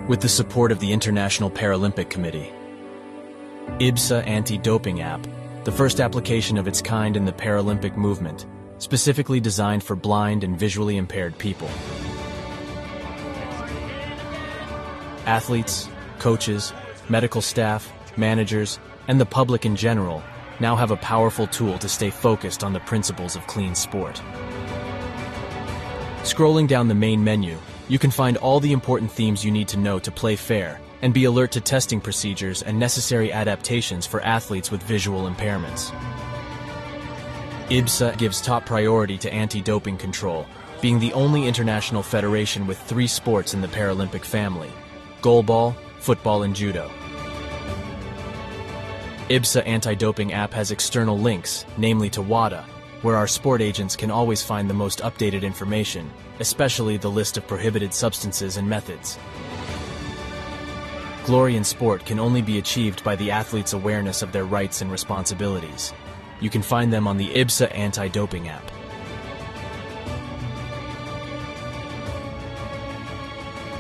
with the support of the International Paralympic Committee, IBSA Anti-Doping App, the first application of its kind in the Paralympic movement, specifically designed for blind and visually impaired people. Athletes, coaches, medical staff, managers, and the public in general now have a powerful tool to stay focused on the principles of clean sport. Scrolling down the main menu, you can find all the important themes you need to know to play fair and be alert to testing procedures and necessary adaptations for athletes with visual impairments. IBSA gives top priority to anti-doping control, being the only international federation with 3 sports in the Paralympic family: goalball, football, and judo. IBSA Anti-Doping app has external links, namely to WADA, where our sport agents can always find the most updated information, especially the list of prohibited substances and methods. Glory in sport can only be achieved by the athlete's awareness of their rights and responsibilities. You can find them on the IBSA Anti-Doping app.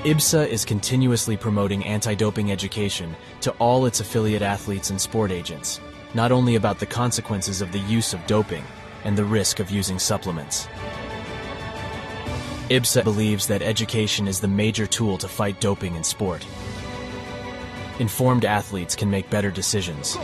IBSA is continuously promoting anti-doping education to all its affiliate athletes and sport agents, not only about the consequences of the use of doping and the risk of using supplements. IBSA believes that education is the major tool to fight doping in sport. Informed athletes can make better decisions.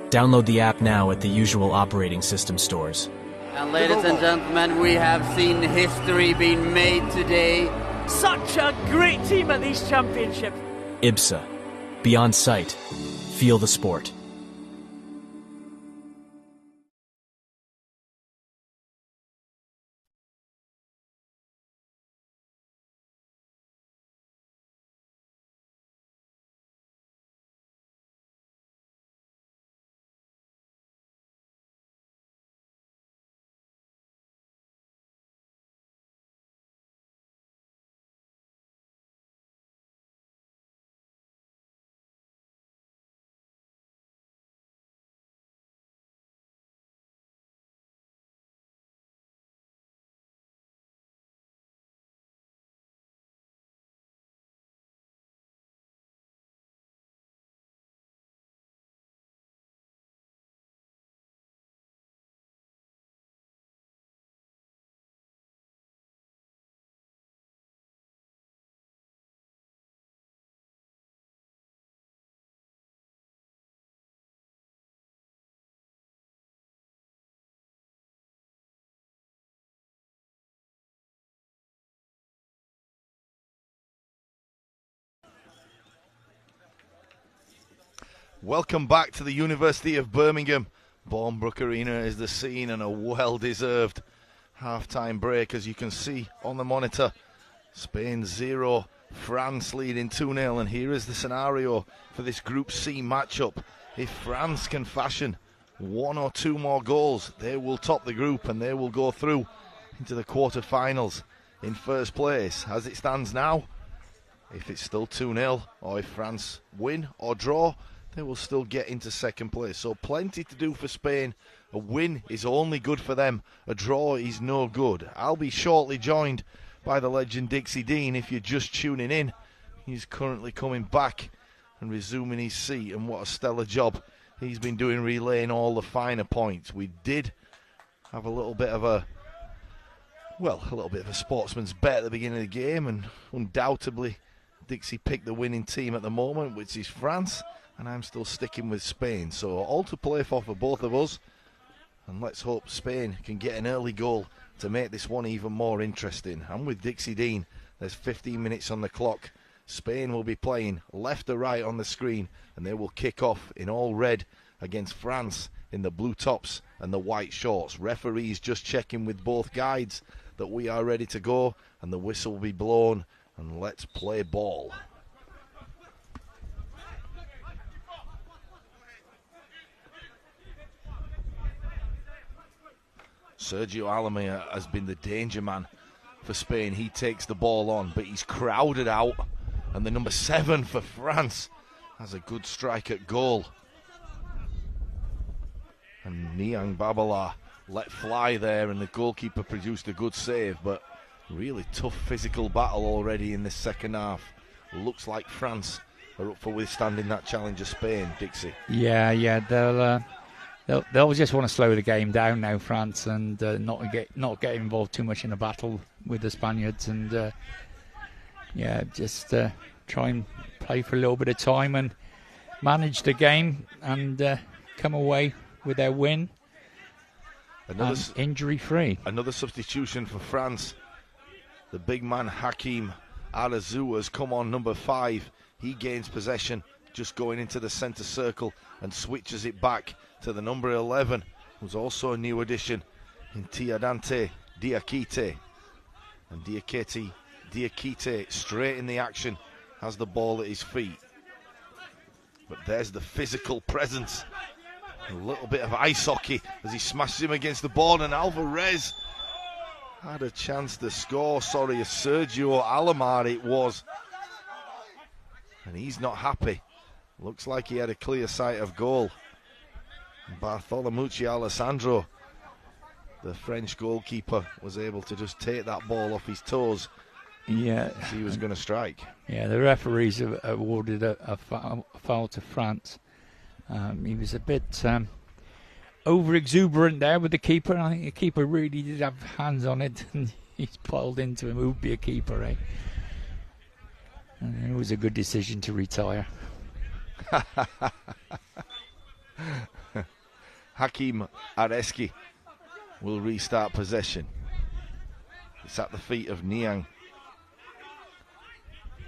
Download the app now at the usual operating system stores. And ladies and gentlemen, we have seen history being made today. Such a great team at these championships. IBSA. Beyond sight. Feel the sport. Welcome back to the University of Birmingham. Bournebrook Arena is the scene, and a well-deserved half-time break, as you can see on the monitor. Spain 0, France leading 2-0, and here is the scenario for this Group C matchup. If France can fashion 1 or 2 more goals, they will top the group and they will go through into the quarter-finals in first place. As it stands now, if it's still 2-0, or if France win or draw, they will still get into second place. So plenty to do for Spain. A win is only good for them. A draw is no good. I'll be shortly joined by the legend Dixie Dean. If you're just tuning in, he's currently coming back and resuming his seat. And what a stellar job he's been doing, relaying all the finer points. We did have a little bit of a sportsman's bet at the beginning of the game, and undoubtedly Dixie picked the winning team at the moment, which is France. And I'm still sticking with Spain. So all to play for both of us. And let's hope Spain can get an early goal to make this one even more interesting. I'm with Dixie Dean. There's 15 minutes on the clock. Spain will be playing left to right on the screen, and they will kick off in all red against France in the blue tops and the white shorts. Referees just checking with both guides that we are ready to go, and the whistle will be blown, and let's play ball. Sergio Alamea has been the danger man for Spain. He takes the ball on, but he's crowded out. And the number 7 for France has a good strike at goal. And Niang Babala let fly there, and the goalkeeper produced a good save, but really tough physical battle already in this second half. Looks like France are up for withstanding that challenge of Spain, Dixie. Yeah, they'll just want to slow the game down now, France, and not get involved too much in a battle with the Spaniards, and just try and play for a little bit of time and manage the game and come away with their win. Injury-free. Another substitution for France. The big man Hakim Arazu has come on, number 5. He gains possession, just going into the centre circle, and switches it back to the number 11, who's also a new addition, in Tiadante Diakite. And Diakite straight in the action, has the ball at his feet. But there's the physical presence. A little bit of ice hockey as he smashes him against the board, and Alvarez had a chance to score. Sergio Alomar it was. And he's not happy. Looks like he had a clear sight of goal. Bartholomucci Alessandro, the French goalkeeper, was able to just take that ball off his toes. Yeah, as he was going to strike. Yeah, the referees have awarded a foul to France. He was a bit over-exuberant there with the keeper. I think the keeper really did have hands on it, and he's piled into him. Who would be a keeper, eh? And it was a good decision to retire. Hakim Areski will restart possession. It's at the feet of Niang.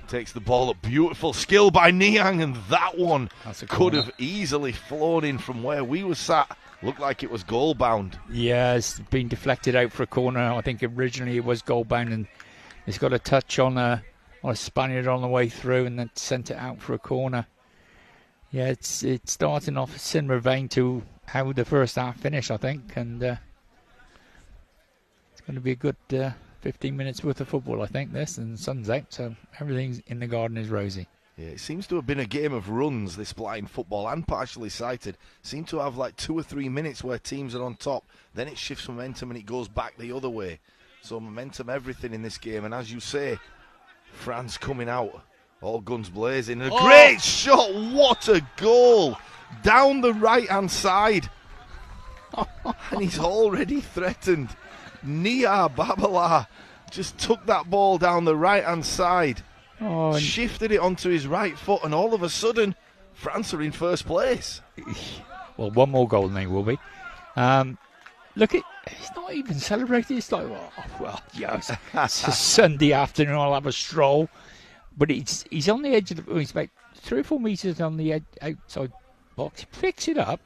Takes the ball up. Beautiful skill by Niang, and that one could have easily flown in from where we were sat. Looked like it was goal bound. Yeah, it's been deflected out for a corner. I think originally it was goal bound, and it's got a touch on a Spaniard on the way through, and then sent it out for a corner. Yeah, it's starting off a similar vein to how the first half finished, I think, and it's going to be a good 15 minutes worth of football, I think, this, and the sun's out, so everything in the garden is rosy. Yeah, it seems to have been a game of runs, this blind football, and partially sighted. Seem to have like 2 or 3 minutes where teams are on top, then it shifts momentum and it goes back the other way. So momentum, everything in this game, and as you say, France coming out, all guns blazing. A great shot, what a goal! Down the right-hand side. And he's already threatened. Nia Babala just took that ball down the right-hand side, shifted it onto his right foot, and all of a sudden, France are in first place. Well, one more goal and they will be. Look, he's not even celebrating. It's like, yes, it's a Sunday afternoon, I'll have a stroll. But he's on the edge of the... He's about 3 or 4 metres on the outside box. He picks it up,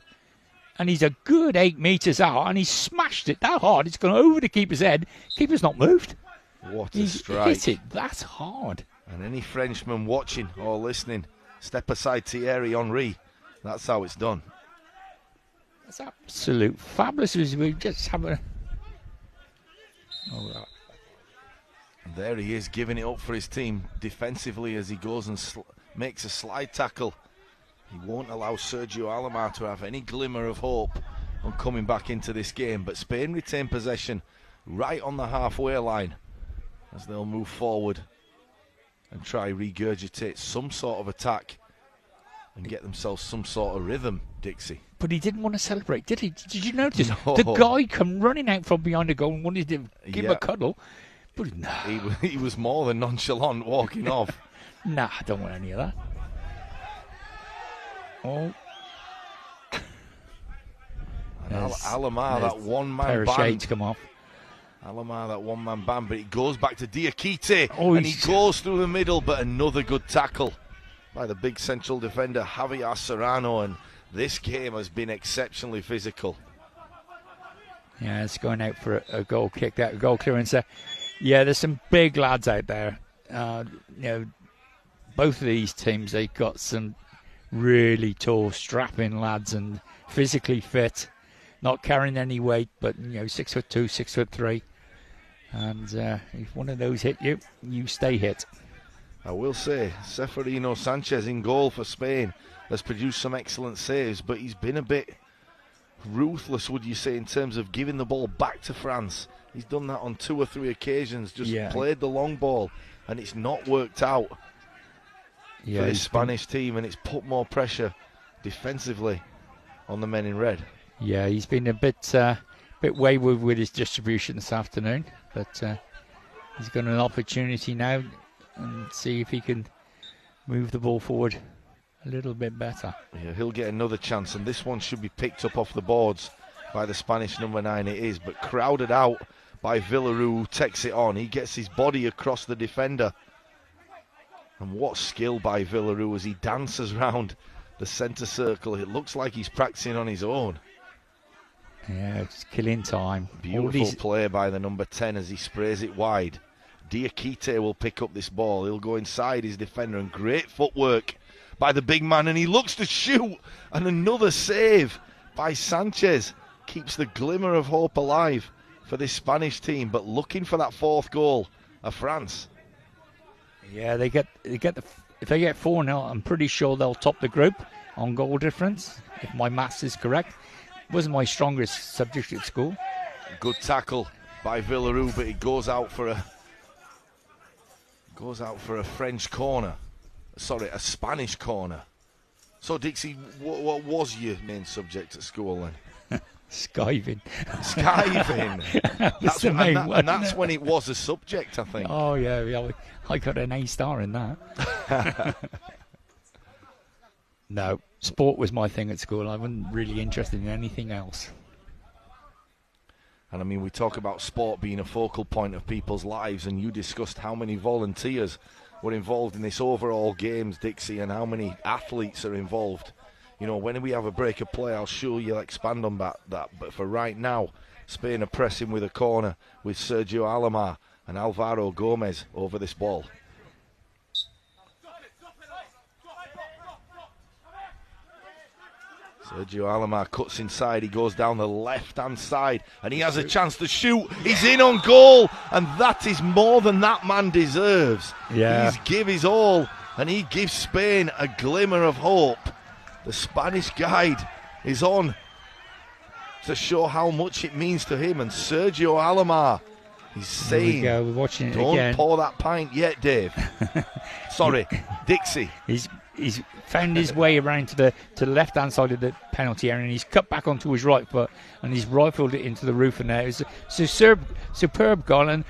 and he's a good 8 metres out, and he's smashed it that hard. It's gone over the keeper's head. Keeper's not moved. What a strike. Hit it that hard. And any Frenchman watching or listening, step aside Thierry Henry. That's how it's done. That's absolute fabulous. We just have a... There he is, giving it up for his team defensively as he goes and makes a slide tackle. He won't allow Sergio Alomar to have any glimmer of hope on coming back into this game. But Spain retain possession right on the halfway line as they'll move forward and try regurgitate some sort of attack and get themselves some sort of rhythm, Dixie. But he didn't want to celebrate, did he? Did you notice? No. The guy come running out from behind the goal and wanted to give him a cuddle. But no. He was more than nonchalant walking off. Nah, I don't want any of that. Oh. And Alomar, that one-man pair of band. shades come off. Alomar, that one-man band, but it goes back to Diakite, and he goes through the middle, but another good tackle by the big central defender, Javier Serrano, and this game has been exceptionally physical. Yeah, it's going out for a goal kick, that goal clearance there. Yeah, there's some big lads out there. Both of these teams, they've got some really tall, strapping lads and physically fit, not carrying any weight, but 6'2", 6'3", and if one of those hit you, you stay hit. I will say, Seferino Sanchez in goal for Spain has produced some excellent saves, but he's been a bit ruthless, would you say, in terms of giving the ball back to France? He's done that on 2 or 3 occasions, just played the long ball, and it's not worked out for this Spanish team, and it's put more pressure defensively on the men in red. Yeah, he's been a bit wayward with his distribution this afternoon, but he's got an opportunity now and see if he can move the ball forward a little bit better. Yeah, he'll get another chance, and this one should be picked up off the boards by the Spanish number 9. It is, but crowded out by Villaroo, who takes it on. He gets his body across the defender. And what skill by Villaroo as he dances round the centre circle. It looks like he's practicing on his own. Yeah, it's killing time. Beautiful play by the number 10 as he sprays it wide. Diakite will pick up this ball. He'll go inside his defender, and great footwork by the big man, and he looks to shoot, and another save by Sanchez keeps the glimmer of hope alive for this Spanish team, but looking for that 4th goal of France. Yeah, if they get 4-0, I'm pretty sure they'll top the group on goal difference, if my maths is correct. Wasn't my strongest subject at school. Good tackle by Villaroo, but it goes out for a French corner. Sorry, a Spanish corner. So, Dixie, what was your main subject at school then? Skiving. That's the main one. And that's when it was a subject, I think. Oh, yeah, I got an A star in that. No, sport was my thing at school. I wasn't really interested in anything else. And I mean, we talk about sport being a focal point of people's lives, and you discussed how many volunteers were involved in this overall games, Dixie, and how many athletes are involved. You know, when we have a break of play, I'll sure you'll expand on that. But for right now, Spain are pressing with a corner with Sergio Alomar and Alvaro Gomez over this ball. Sergio Alomar cuts inside, he goes down the left-hand side, and he has a chance to shoot. He's in on goal, and that is more than that man deserves. Yeah. He's give his all, and he gives Spain a glimmer of hope. The Spanish guide is on to show how much it means to him, and Sergio Alomar, he's saying, we're watching it don't again. Pour that pint yet, Dave. Sorry, Dixie. He's found his way around to the left-hand side of the penalty area, and he's cut back onto his right foot, and he's rifled it into the roof. And there, it's a superb goal, and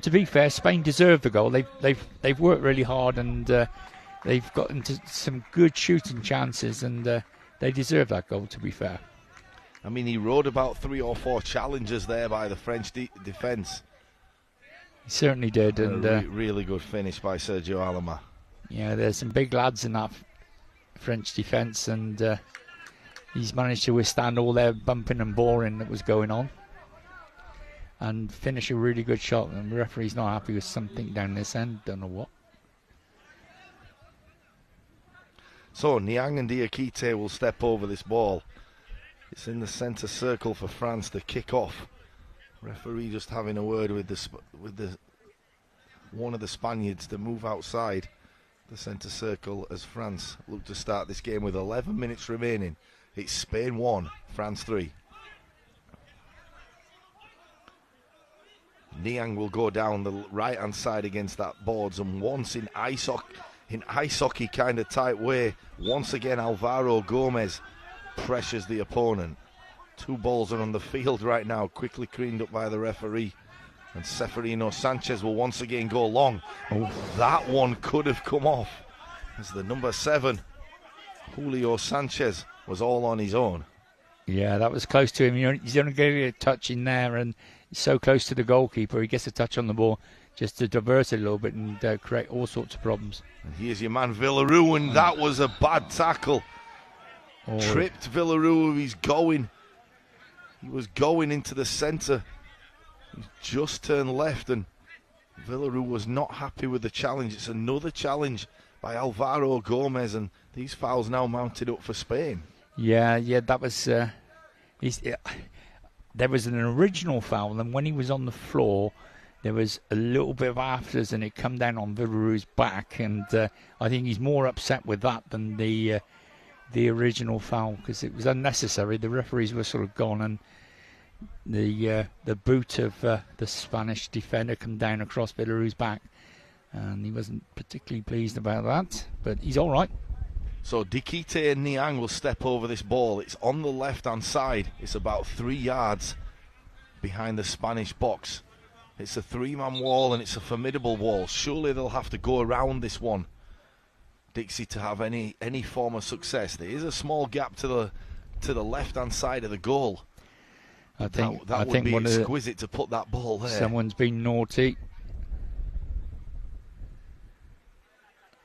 to be fair, Spain deserved the goal. They've worked really hard, and they've got into some good shooting chances, and they deserve that goal, to be fair. I mean, he rode about 3 or 4 challenges there by the French defence. He certainly did, and really good finish by Sergio Alomar. Yeah, there's some big lads in that French defence, and he's managed to withstand all their bumping and boring that was going on and finish a really good shot. And the referee's not happy with something down this end, don't know what. So Niang and Diakite will step over this ball. It's in the centre circle for France to kick off. Referee just having a word with the one of the Spaniards to move outside the centre circle as France look to start this game with 11 minutes remaining. It's Spain 1, France 3. Niang will go down the right-hand side against that boards, and once in ice hockey kind of type way, once again Alvaro Gomez pressures the opponent. 2 balls are on the field right now, quickly cleaned up by the referee. And Seferino Sanchez will once again go long. Oh, that one could have come off as the number 7, Julio Sanchez, was all on his own. Yeah, that was close to him. He's only getting a touch in there, and he's so close to the goalkeeper. He gets a touch on the ball just to divert it a little bit and create all sorts of problems. And here's your man Villaroo, and that was a bad tackle. Tripped Villaroo. He was going into the centre. He just turned left, and Villaroo was not happy with the challenge. It's another challenge by Alvaro Gomez, and these fouls now mounted up for Spain. Yeah, that was... there was an original foul, and when he was on the floor, there was a little bit of afters, and it come down on Villaroo's back, and I think he's more upset with that than the the original foul because it was unnecessary. The referees were sort of gone, and the boot of the Spanish defender come down across Villaru's back, and he wasn't particularly pleased about that, but he's all right. So Diakite and Niang will step over this ball. It's on the left-hand side. It's about 3 yards behind the Spanish box. It's a 3-man wall, and it's a formidable wall. Surely they'll have to go around this one, Dixie, to have any form of success. There is a small gap to the left-hand side of the goal. I think that would be exquisite to put that ball there. Someone's been naughty.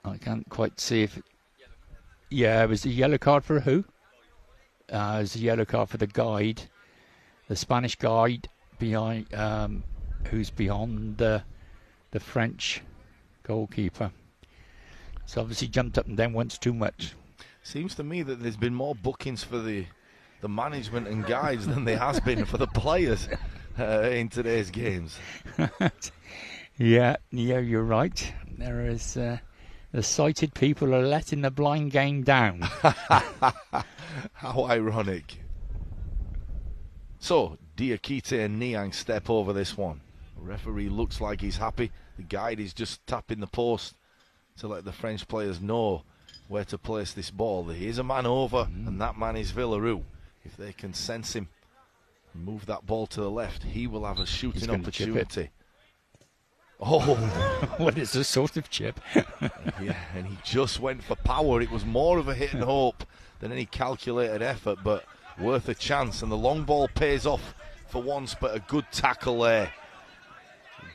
I can't quite see if... Yeah, it was a yellow card for who? It was a yellow card for the guide. The Spanish guide behind, who's beyond the French goalkeeper. So obviously jumped up and down once too much. Seems to me that there's been more bookings for the management and guides than there has been for the players in today's games. Yeah, you're right. There is the sighted people are letting the blind game down. How ironic. So Diakite and Niang step over this one. The referee looks like he's happy. The guide is just tapping the post to let the French players know where to place this ball. There is a man over, and that man is Villaru. If they can sense him and move that ball to the left, he will have a shooting opportunity. Oh, what is this sort of chip? Yeah, and he just went for power. It was more of a hit and hope than any calculated effort, but worth a chance. And the long ball pays off for once, but a good tackle there.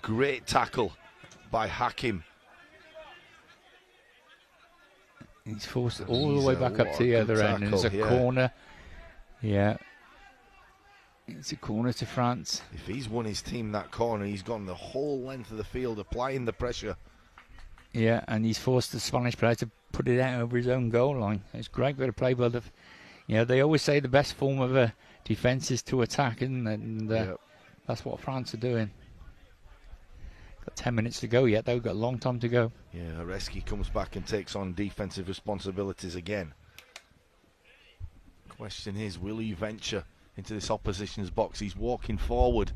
Great tackle by Hakim. He's forced all the way back up to the other end. And there's a corner. Yeah. It's a corner to France. If he's won his team that corner, he's gone the whole length of the field applying the pressure. Yeah, and he's forced the Spanish player to put it out over his own goal line. It's a great bit of play, but they always say the best form of a defence is to attack, isn't it? And that's what France are doing. Got 10 minutes to go yet, though. Got a long time to go. Yeah, Areski comes back and takes on defensive responsibilities again. Question is, will he venture into this opposition's box? He's walking forward,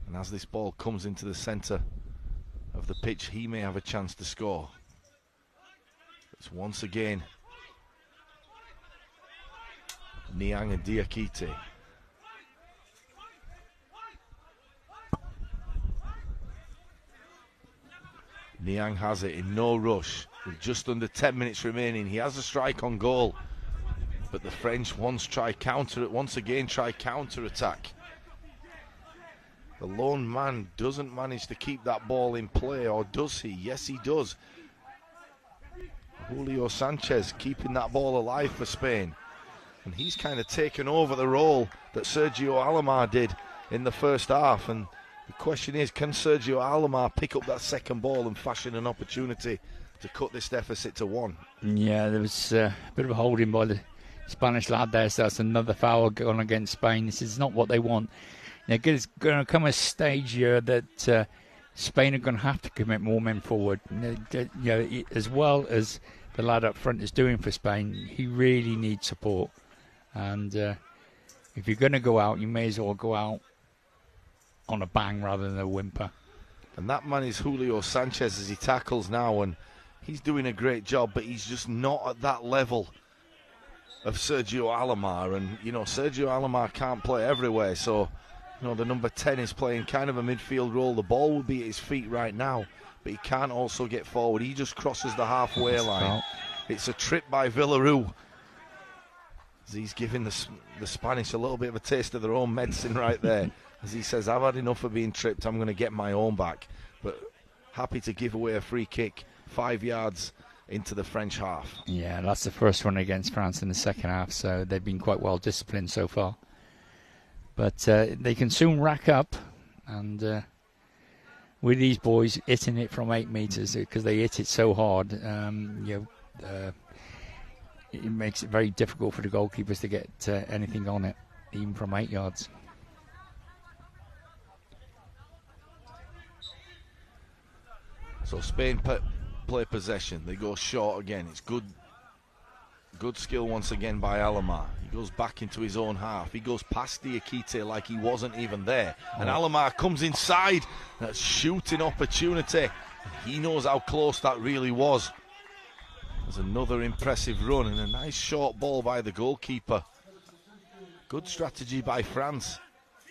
and as this ball comes into the centre of the pitch, he may have a chance to score. It's once again Niang and Diakite. Niang has it in no rush with just under 10 minutes remaining. He has a strike on goal, but the French once again try counter attack. The lone man doesn't manage to keep that ball in play, or does he? Yes, he does. Julio Sanchez keeping that ball alive for Spain, and he's kind of taken over the role that Sergio Alomar did in the first half. And the question is, can Sergio Alomar pick up that second ball and fashion an opportunity to cut this deficit to 1? Yeah, there was a bit of a holding by the Spanish lad there, so that's another foul gone against Spain. This is not what they want. There's going to come a stage here that Spain are going to have to commit more men forward. As well as the lad up front is doing for Spain, he really needs support. And if you're going to go out, you may as well go out on a bang rather than a whimper. And that man is Julio Sanchez as he tackles now, and he's doing a great job, but he's just not at that level of Sergio Alomar. And Sergio Alomar can't play everywhere, so the number 10 is playing kind of a midfield role. The ball will be at his feet right now, but he can't also get forward. He just crosses the halfway line. It's a trip by Villaru, as he's giving the Spanish a little bit of a taste of their own medicine right there. As he says, I've had enough of being tripped, I'm going to get my own back. But happy to give away a free kick 5 yards into the French half. Yeah, that's the first one against France in the second half, so they've been quite well disciplined so far. But they can soon rack up, and with these boys hitting it from 8 metres, because they hit it so hard, it makes it very difficult for the goalkeepers to get anything on it, even from 8 yards. So Spain play possession. They go short again. It's good Good skill once again by Alomar. He goes back into his own half. He goes past Diakite like he wasn't even there. And Alomar comes inside. That's shooting opportunity. And he knows how close that really was. There's another impressive run and a nice short ball by the goalkeeper. Good strategy by France.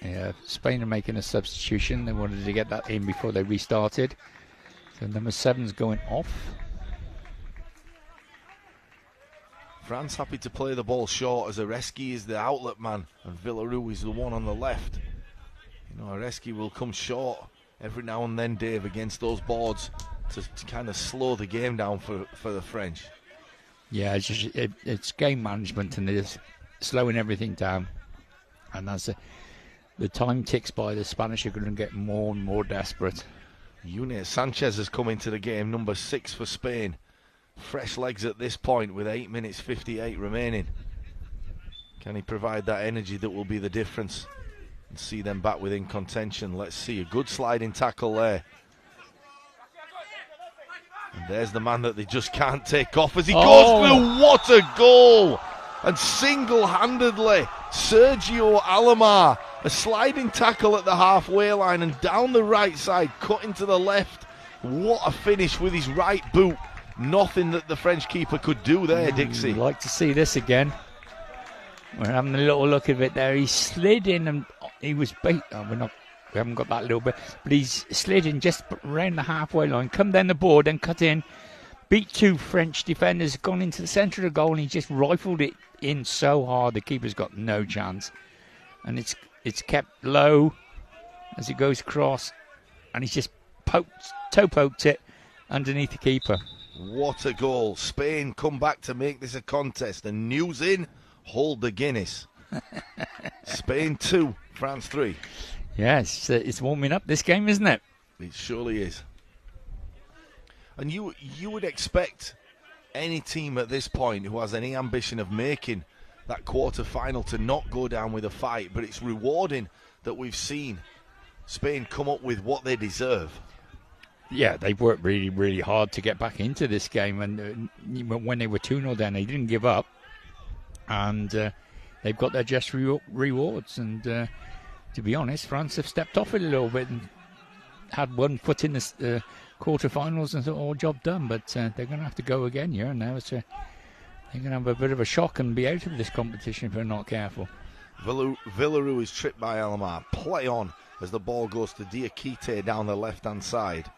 Yeah, Spain are making a substitution. They wanted to get that in before they restarted. So number 7's going off. France happy to play the ball short as Areski is the outlet man and Villaroo is the one on the left. You know, Areski will come short every now and then, Dave, against those boards to kind of slow the game down for the French. Yeah, it's game management and they're just slowing everything down. And as the time ticks by, the Spanish are going to get more and more desperate. Yunus Sanchez has come into the game, number 6 for Spain. Fresh legs at this point with 8 minutes 58 remaining. Can he provide that energy that will be the difference and see them back within contention? Let's see. A good sliding tackle there. And there's the man that they just can't take off as he goes through. What a goal! And single-handedly, Sergio Alomar, a sliding tackle at the halfway line and down the right side, cutting to the left. What a finish with his right boot. Nothing that the French keeper could do there, Dixie. I'd like to see this again. We're having a little look at it there. He slid in and he was bait. We haven't got that little bit, but he's slid in just around the halfway line, come down the board and cut in, beat 2 French defenders, gone into the centre of the goal, and he just rifled it in so hard the keeper's got no chance. And it's kept low as it goes across, and he's just toe poked it underneath the keeper. What a goal. Spain come back to make this a contest. And news in, hold the Guinness. Spain 2, France 3. Yes, it's warming up this game, isn't it? It surely is. And you would expect any team at this point who has any ambition of making that quarter-final to not go down with a fight. But it's rewarding that we've seen Spain come up with what they deserve. Yeah, they've worked really, really hard to get back into this game. And when they were 2-0 down, they didn't give up. And they've got their just rewards. And to be honest, France have stepped off it a little bit and had one foot in the quarterfinals and thought, job done. But they're going to have to go again here. And now they're going to have a bit of a shock and be out of this competition if they're not careful. Villaroo is tripped by Alomar. Play on as the ball goes to Diakite down the left-hand side.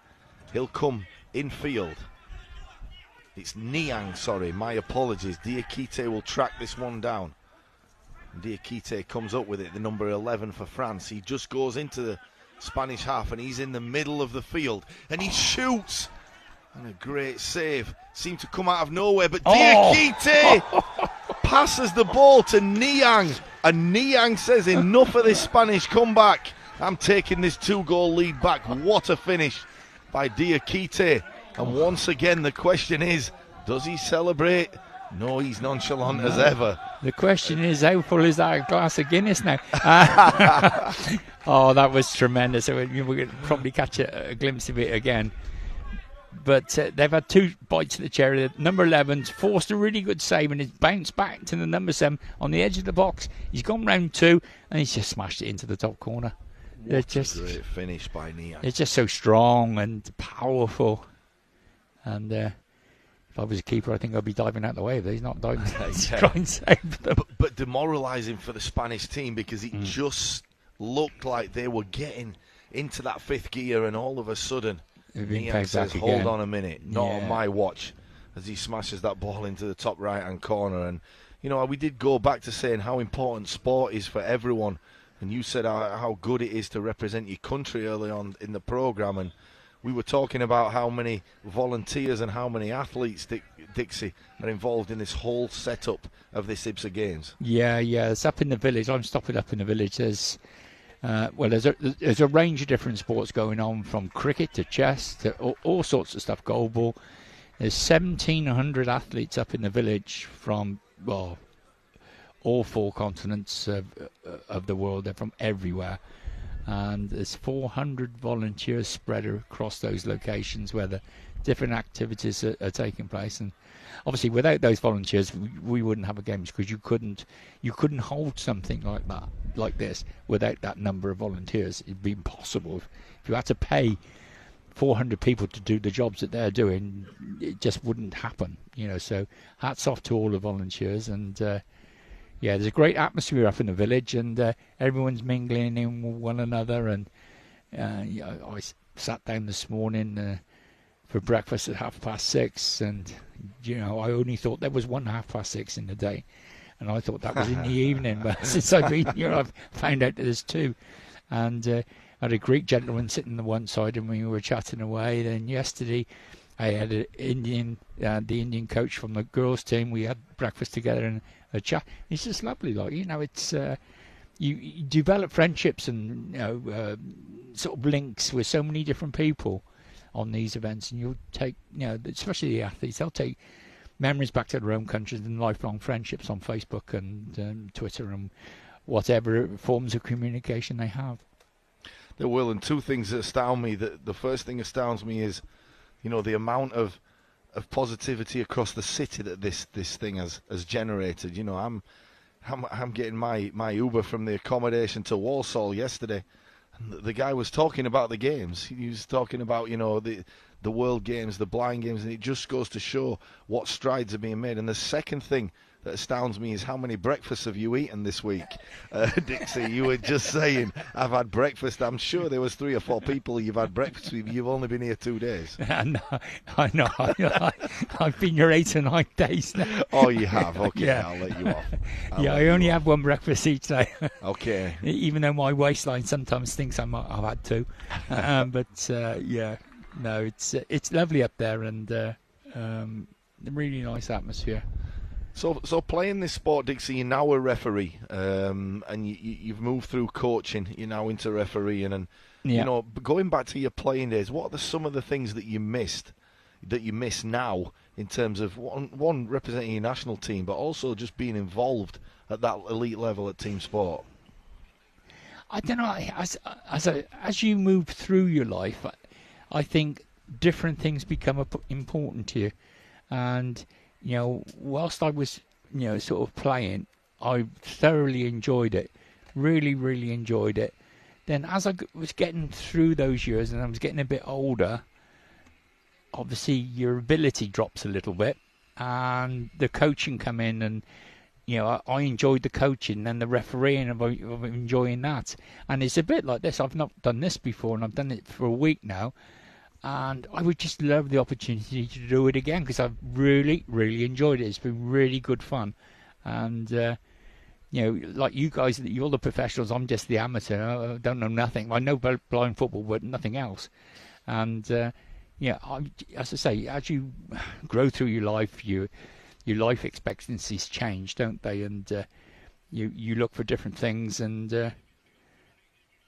He'll come infield. It's Niang, sorry, my apologies. Diakite will track this one down. Diakite comes up with it, the number 11 for France. He just goes into the Spanish half and he's in the middle of the field and he shoots. And a great save. Seemed to come out of nowhere, but Diakite passes the ball to Niang. And Niang says, enough of this Spanish comeback. I'm taking this 2-goal lead back. What a finish by Diakite. And once again, the question is, does he celebrate? No, he's nonchalant as ever. The question is, how full is that glass of Guinness now? That was tremendous. We're going to probably catch a glimpse of it again. But they've had 2 bites of the cherry. Number 11's forced a really good save and it's bounced back to the number 7 on the edge of the box. He's gone round 2 and he's just smashed it into the top corner. What a great finish by Niang. It's just so strong and powerful. And if I was a keeper, I think I'd be diving out the way. But he's not diving. He's trying to save them. But demoralising for the Spanish team because it just looked like they were getting into that 5th gear and all of a sudden Niang says, hold on a minute, not on my watch, as he smashes that ball into the top right-hand corner. And, you know, we did go back to saying how important sport is for everyone. And you said how good it is to represent your country early on in the programme. And we were talking about how many volunteers and how many athletes, Dixie, are involved in this whole setup of this IBSA Games. Yeah, it's up in the village. I'm stopping up in the village. There's a range of different sports going on, from cricket to chess to all sorts of stuff, goalball. There's 1,700 athletes up in the village from, all 4 continents of the world. They're from everywhere. and there's 400 volunteers spread across those locations where the different activities are taking place. And obviously, without those volunteers, we wouldn't have a games, because you couldn't hold something like that, like this, without that number of volunteers. It'd be impossible. If you had to pay 400 people to do the jobs that they're doing, it just wouldn't happen. So hats off to all the volunteers. And there's a great atmosphere up in the village, and everyone's mingling in with one another. And I sat down this morning for breakfast at 6:30, and I only thought there was one 6:30 in the day, and I thought that was in the evening. But since I've been here, I've found out that there's two. And I had a Greek gentleman sitting on one side, and we were chatting away. Then yesterday, I had the Indian coach from the girls' team. We had breakfast together and a chat. It's just lovely, it's you develop friendships and sort of links with so many different people on these events, and you'll take, especially the athletes, they'll take memories back to their own countries and lifelong friendships on Facebook and Twitter and whatever forms of communication they have. There will, and two things that astound me. The first thing astounds me is, the amount of positivity across the city that this thing has generated. I'm getting my Uber from the accommodation to Walsall yesterday, and the guy was talking about the games. He was talking about the World Games, the blind games, and it just goes to show what strides are being made. And the second thing that astounds me is how many breakfasts have you eaten this week? Dixie, you were just saying, I've had breakfast. I'm sure there was 3 or 4 people you've had breakfast with. You've only been here 2 days. I know. I've been here 8 or 9 days now. Oh, you have? Okay, yeah. I'll let you off. I only have one breakfast each day. Okay. Even though my waistline sometimes thinks I've had 2. No, it's lovely up there, and really nice atmosphere. So playing this sport, Dixie, you're now a referee, and you've moved through coaching. You're now into refereeing, and going back to your playing days, what are some of the things that you miss now in terms of one representing your national team, but also just being involved at that elite level at team sport? I don't know. As you move through your life, I think different things become important to you, and whilst I was, sort of playing, I thoroughly enjoyed it, really, really enjoyed it. Then as I was getting through those years and I was getting a bit older, obviously your ability drops a little bit, and the coaching come in, and I enjoyed the coaching and the refereeing of enjoying that. And it's a bit like this. I've not done this before, and I've done it for a week now. And I would just love the opportunity to do it again, because I've really, really enjoyed it. It's been really good fun. And, like you guys, you're the professionals. I'm just the amateur. I don't know nothing. I know blind football, but nothing else. And, as I say, as you grow through your life, your life expectancies change, don't they? And you look for different things. And,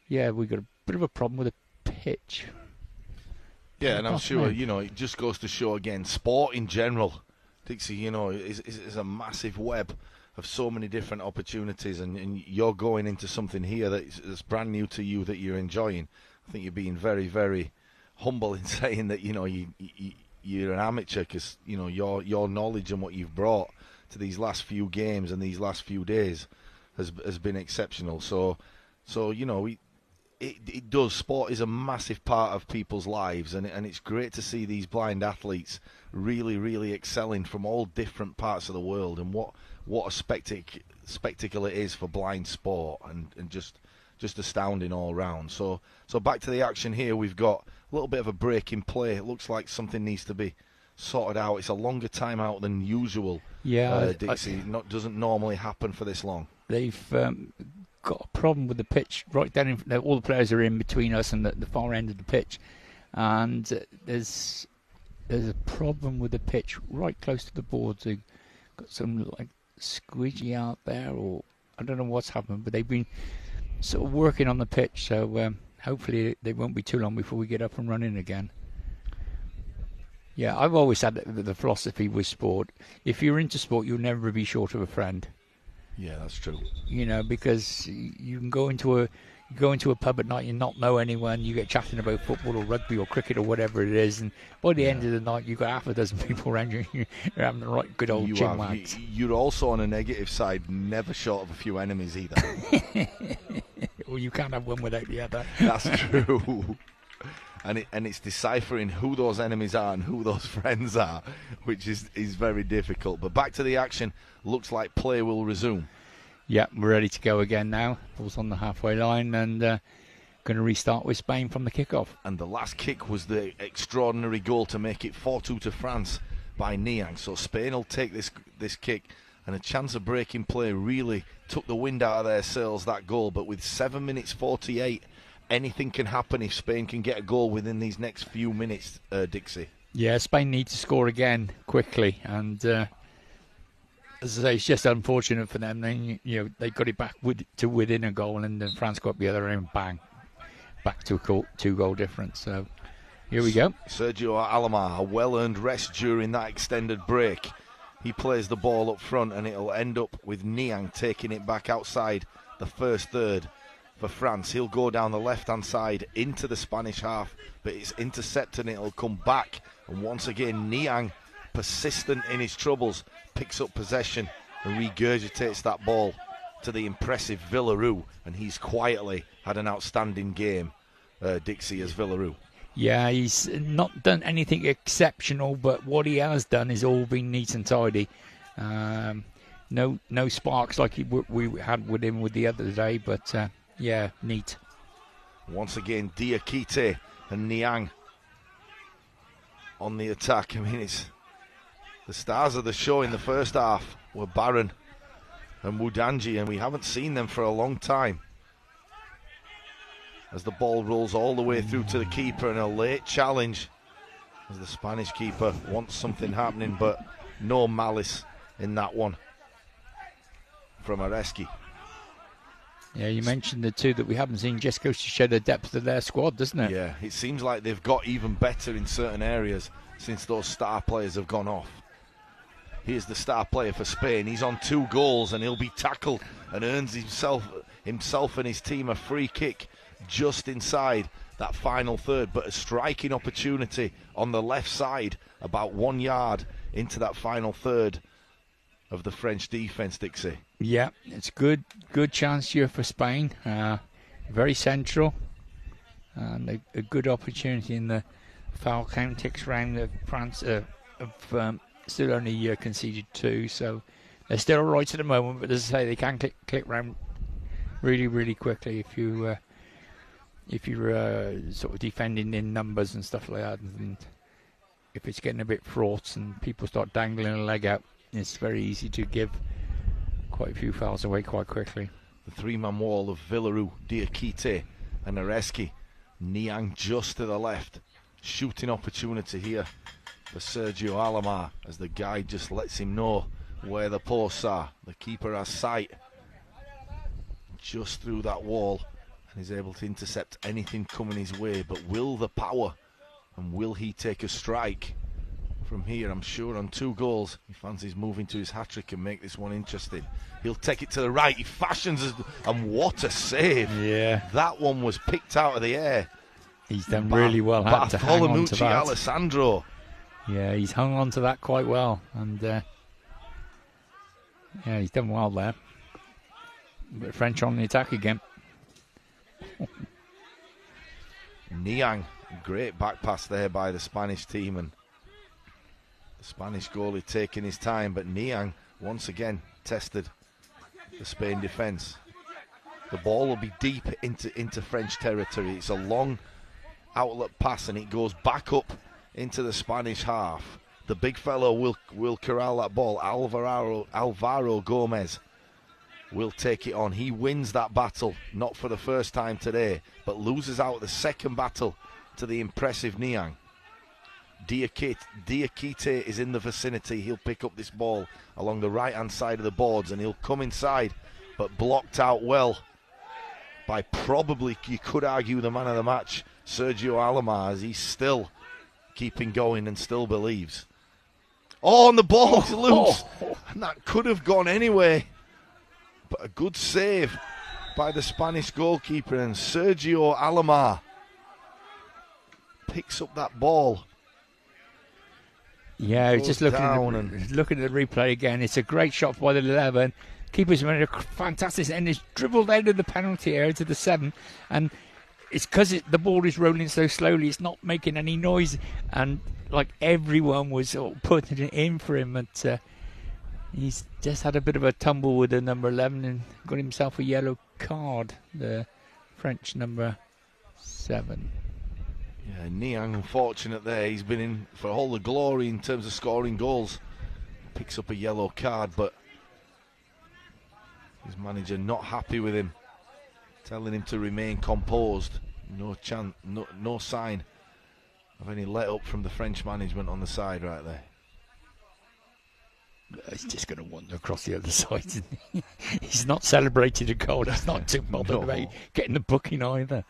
we've got a bit of a problem with the pitch. Yeah, and I'm sure, it just goes to show again, sport in general, Dixie, is a massive web of so many different opportunities, and you're going into something here that's brand new to you that you're enjoying. I think you're being very, very humble in saying that, you're an amateur, because, your knowledge and what you've brought to these last few games and these last few days has been exceptional. So It does. Sport is a massive part of people's lives, and it's great to see these blind athletes really, really excelling from all different parts of the world, and what a spectacle it is for blind sport, and just astounding all round. So back to the action here. We've got a little bit of a break in play. It looks like something needs to be sorted out. It's a longer time out than usual. Yeah, Dixie. Doesn't normally happen for this long. They've got a problem with the pitch right down in, all the players are in between us and the far end of the pitch, and there's a problem with the pitch right close to the boards. They've got some like squeegee out there, or I don't know what's happened, but they've been sort of working on the pitch, so hopefully they won't be too long before we get up and running again. Yeah, I've always had the philosophy with sport, if you're into sport, you'll never be short of a friend. Yeah, that's true. Because you can go into You go into a pub at night and not know anyone, you get chatting about football or rugby or cricket or whatever it is, and by the end of the night you've got half a dozen people around you. You're having the right good old chinwags. You're also on a negative side, never short of a few enemies either. Well, you can't have one without the other. That's true. And it's deciphering who those enemies are and who those friends are, which is very difficult. But back to the action. Looks like play will resume. Yeah, we're ready to go again now. Ball's on the halfway line and going to restart with Spain from the kickoff. And the last kick was the extraordinary goal to make it 4-2 to France by Niang. So Spain will take this kick, and a chance of breaking play really took the wind out of their sails, that goal. But with 7 minutes 48, anything can happen if Spain can get a goal within these next few minutes, Dixie. Yeah, Spain need to score again quickly, and as I say, it's just unfortunate for them. They got it back to within a goal, and then France got the other end, bang, back to a 2-goal difference. So here we go. Sergio Alomar, a well-earned rest during that extended break. He plays the ball up front, and it'll end up with Niang taking it back outside the first third for France. He'll go down the left-hand side into the Spanish half, but it's intercepted and it'll come back. And once again, Niang, persistent in his troubles, picks up possession and regurgitates that ball to the impressive Villaroo, and he's quietly had an outstanding game, Dixie, as Villaroo. Yeah, he's not done anything exceptional, but what he has done has all been neat and tidy. No sparks like we had with him with the other day, but yeah, neat. Once again, Diakite and Niang on the attack. I mean, it's the stars of the show in the first half were Barron and Wudanji, and we haven't seen them for a long time. As the ball rolls all the way through to the keeper, and a late challenge as the Spanish keeper wants something happening, but no malice in that one from Areski. Yeah, you mentioned the two that we haven't seen. Just goes to show the depth of their squad, doesn't it? Yeah, it seems like they've got even better in certain areas since those star players have gone off. Here's the star player for Spain. He's on 2 goals and he'll be tackled and earns himself and his team a free kick just inside that final third. But a striking opportunity on the left side, about 1 yard into that final third of the French defence, Dixie. Yeah, it's good chance here for Spain. Very central, and a good opportunity in the foul count ticks round of France. Still only conceded 2, so they're still all right at the moment. But as I say, they can click round really, really quickly if you're sort of defending in numbers and stuff like that. And if it's getting a bit fraught and people start dangling a leg out, it's very easy to give quite a few fouls away quite quickly. The 3-man wall of Villaroo, Diakite and Areski. Niang just to the left. Shooting opportunity here for Sergio Alomar as the guide just lets him know where the posts are. The keeper has sight just through that wall and is able to intercept anything coming his way. But will the power, and will he take a strike from here? I'm sure on 2 goals he fancies moving to his hat-trick and make this one interesting. He'll take it to the right. He fashions and what a save. Yeah, that one was picked out of the air. He's done really well. Had to hang on to that. Alessandro. Yeah, he's hung on to that quite well, and yeah, he's done well there. But French on the attack again. Niang, great back pass there by the Spanish team, and the Spanish goalie taking his time, but Niang once again tested the Spain defence. The ball will be deep into French territory. It's a long outlet pass and it goes back up into the Spanish half. The big fellow will corral that ball. Alvaro Gomez will take it on. He wins that battle, not for the first time today, but loses out the second battle to the impressive Niang. Diakite is in the vicinity. He'll pick up this ball along the right-hand side of the boards and he'll come inside, but blocked out well by probably, you could argue, the man of the match, Sergio Alomar, as he's still keeping going and still believes. Oh, and the ball's loose. And that could have gone anyway. But a good save by the Spanish goalkeeper, and Sergio Alomar picks up that ball. Yeah, just looking at the replay again. It's a great shot by the 11. Keeper's made a fantastic, and it's dribbled out of the penalty area to the 7. And it's because the ball is rolling so slowly, it's not making any noise. And like everyone was sort of putting it in for him, but he's just had a bit of a tumble with the number 11 and got himself a yellow card, the French number 7. Yeah, Niang, unfortunate there. He's been in for all the glory in terms of scoring goals. Picks up a yellow card, but his manager not happy with him, telling him to remain composed. No sign of any let up from the French management on the side right there. He's just going to wander across the other side, isn't he? He's not celebrated a goal. He's not too bothered about getting the booking either.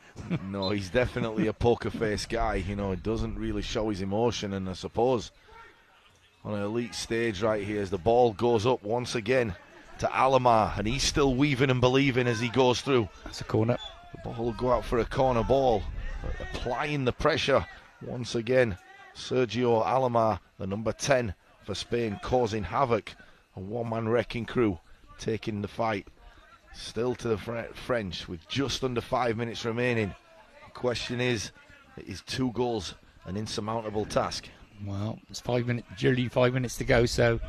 No, he's definitely a poker face guy. You know, it doesn't really show his emotion. And I suppose on an elite stage right here, as the ball goes up once again to Alomar, and he's still weaving and believing as he goes through. That's a corner. The ball will go out for a corner ball. But applying the pressure once again. Sergio Alomar, the number 10 for Spain, causing havoc. A one-man wrecking crew taking the fight. Still to the French with just under 5 minutes remaining. The question is 2 goals an insurmountable task? Well, it's 5 minutes, nearly 5 minutes to go. So,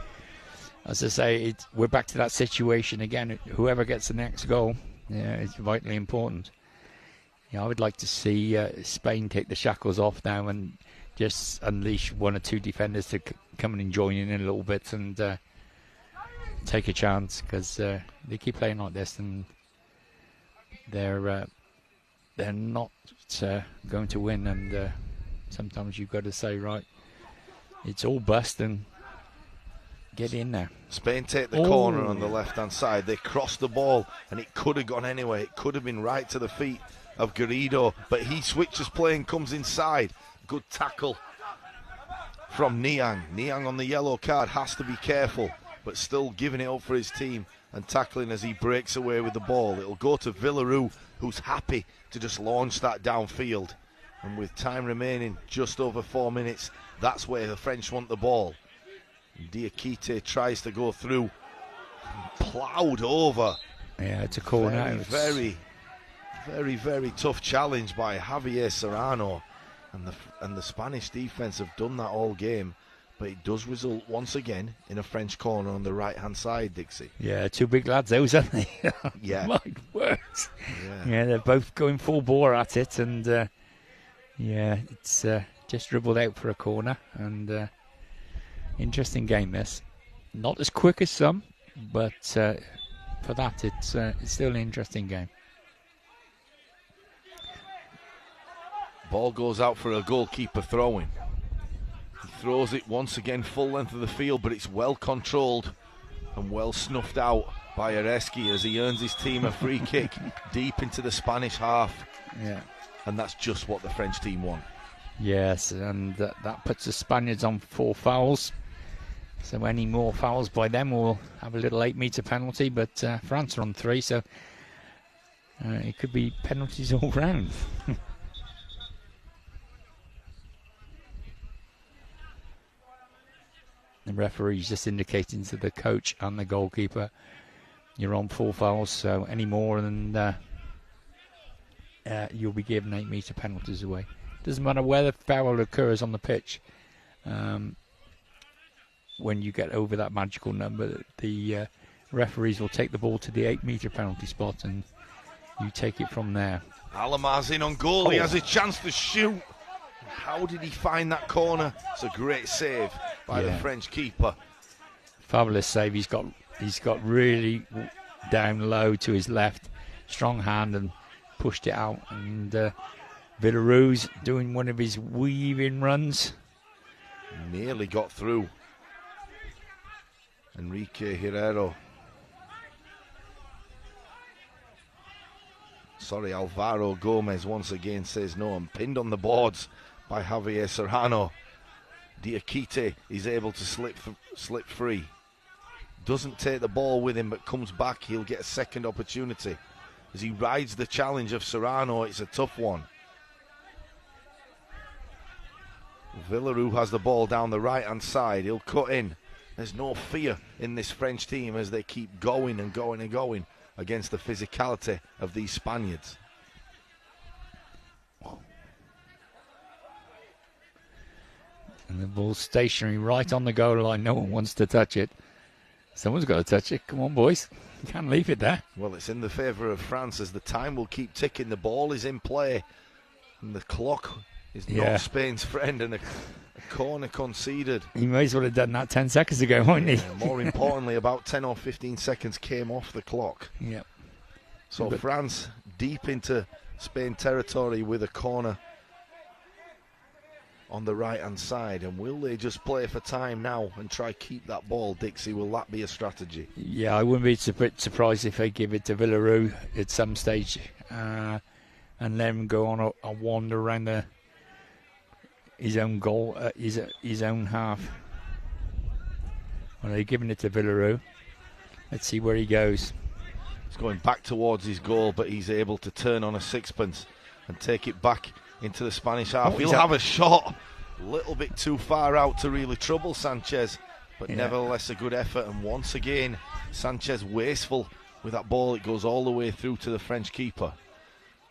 as I say, we're back to that situation again. Whoever gets the next goal, is vitally important. I would like to see Spain take the shackles off now and just unleash 1 or 2 defenders to come and join in a little bit and take a chance, because they keep playing like this and they're not going to win. And sometimes you've got to say, right, it's all bust and get in there. Spain take the corner on the left-hand side. They cross the ball, and it could have gone anyway. It could have been right to the feet of Garrido, but he switches play and comes inside. Good tackle from Niang. Niang on the yellow card has to be careful, but still giving it up for his team and tackling as he breaks away with the ball. It'll go to Villaroo, who's happy to just launch that downfield. And with time remaining, just over 4 minutes, that's where the French want the ball. Diakite tries to go through, ploughed over. Yeah, it's a corner. Very tough challenge by Javier Serrano, and the Spanish defence have done that all game, but it does result once again in a French corner on the right-hand side, Dixie. Yeah, 2 big lads, those, aren't they? Yeah. My word. Yeah, they're both going full bore at it, and it's just dribbled out for a corner, and interesting game this. Not as quick as some, but for that, it's still an interesting game. Ball goes out for a goalkeeper throw-in. He throws it once again full length of the field, but it's well controlled and well snuffed out by Areski as he earns his team a free kick deep into the Spanish half. Yeah. And that's just what the French team want. Yes, and that puts the Spaniards on 4 fouls. So any more fouls by them will have a little 8-metre penalty, but France are on 3, so it could be penalties all round. The referee's just indicating to the coach and the goalkeeper, you're on 4 fouls, so any more than you'll be given 8-metre penalties away. Doesn't matter where the foul occurs on the pitch. When you get over that magical number, the referees will take the ball to the 8-metre penalty spot, and you take it from there. Alomar's in on goal. He has a chance to shoot. How did he find that corner? It's a great save by the French keeper. Fabulous save. He's got really down low to his left, strong hand, and pushed it out. And Villaroo's doing one of his weaving runs. Nearly got through. Enrique Herrero. Sorry, Alvaro Gomez once again says no, and pinned on the boards by Javier Serrano. Diakite is able to slip free. Doesn't take the ball with him, but comes back. He'll get a second opportunity. as he rides the challenge of Serrano. It's a tough one. Villaroo has the ball down the right-hand side. He'll cut in. There's no fear in this French team as they keep going and going and going against the physicality of these Spaniards. And the ball's stationary right on the goal line. No one wants to touch it. Someone's got to touch it. Come on, boys. You can't leave it there. Well, it's in the favour of France as the time will keep ticking. The ball is in play. And the clock is not Spain's friend. And a corner conceded. He may as well have done that 10 seconds ago, wouldn't he? More importantly, about 10 or 15 seconds came off the clock. Yep. So France deep into Spain territory with a corner on the right-hand side. And will they just play for time now and try keep that ball, Dixie? Will that be a strategy? Yeah, I wouldn't be surprised if they give it to Villaroo at some stage and let him go on a wander around his own goal, his own half. Well, they're giving it to Villaroo. Let's see where he goes. He's going back towards his goal, but he's able to turn on a sixpence and take it back into the Spanish half. He'll have a shot a little bit too far out to really trouble Sanchez, but nevertheless a good effort. And once again, Sanchez wasteful with that ball. It goes all the way through to the French keeper.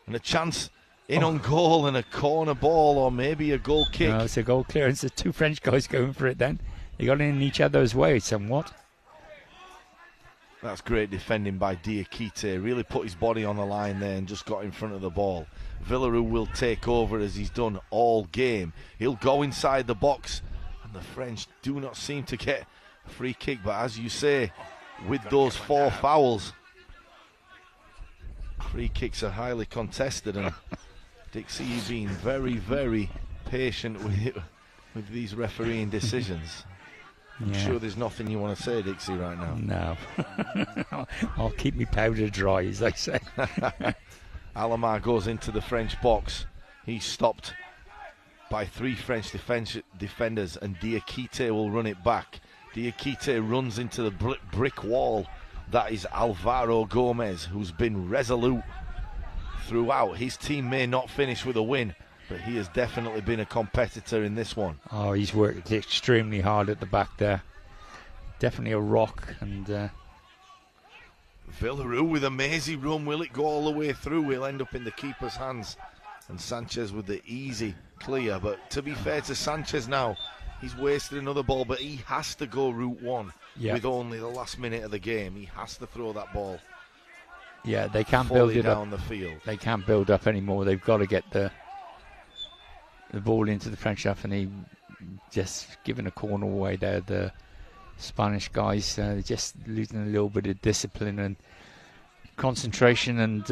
And a chance in on goal and a corner ball or maybe a goal kick. No, it's a goal clearance. The two French guys going for it then. They got in each other's way somewhat. That's great defending by Diakite. Really put his body on the line there and just got in front of the ball. Villaroo will take over as he's done all game. He'll go inside the box, and the French do not seem to get a free kick. But as you say, with those 4 fouls, free kicks are highly contested. And Dixie, you've been very, very patient with these refereeing decisions. I'm sure there's nothing you want to say, Dixie, right now. No. I'll keep me powder dry, as they say. Alamar goes into the French box. He's stopped by 3 French defenders, and Diakite will run it back. Diakite runs into the brick wall. That is Alvaro Gomez, who's been resolute throughout. His team may not finish with a win, but he has definitely been a competitor in this one. Oh, he's worked extremely hard at the back there. Definitely a rock. And Villaroo with a mazy run. Will it go all the way through? He'll end up in the keeper's hands. And Sanchez with the easy clear. But to be fair to Sanchez now, he's wasted another ball, but he has to go route one with only the last minute of the game. He has to throw that ball. Yeah, they can't build it down up. The field. They can't build up anymore. They've got to get the ball into the French half, and he just giving a corner away there. The Spanish guys just losing a little bit of discipline and concentration, and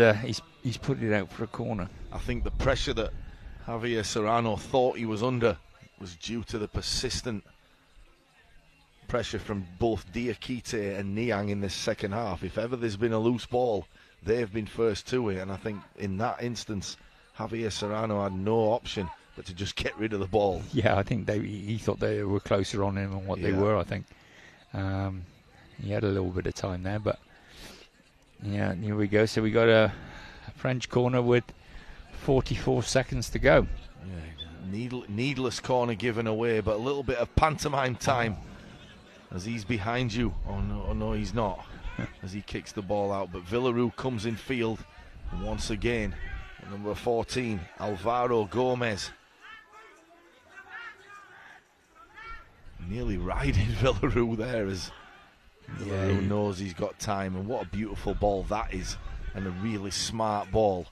he's put it out for a corner. I think the pressure that Javier Serrano thought he was under was due to the persistent pressure from both Diakite and Niang in this second half. If ever there's been a loose ball, they've been first to it, and I think in that instance Javier Serrano had no option but to just get rid of the ball. Yeah, I think he thought they were closer on him than what they were. I think he had a little bit of time there, but yeah, here we go. So we got a French corner with 44 seconds to go. Yeah, needless corner given away, but a little bit of pantomime time as he's behind you. Oh no, he's not. As he kicks the ball out, but Villaroo comes in field and once again. Number 14, Alvaro Gomez. Nearly riding Villaroo there as Villaroo knows he's got time. And what a beautiful ball that is. And a really smart ball.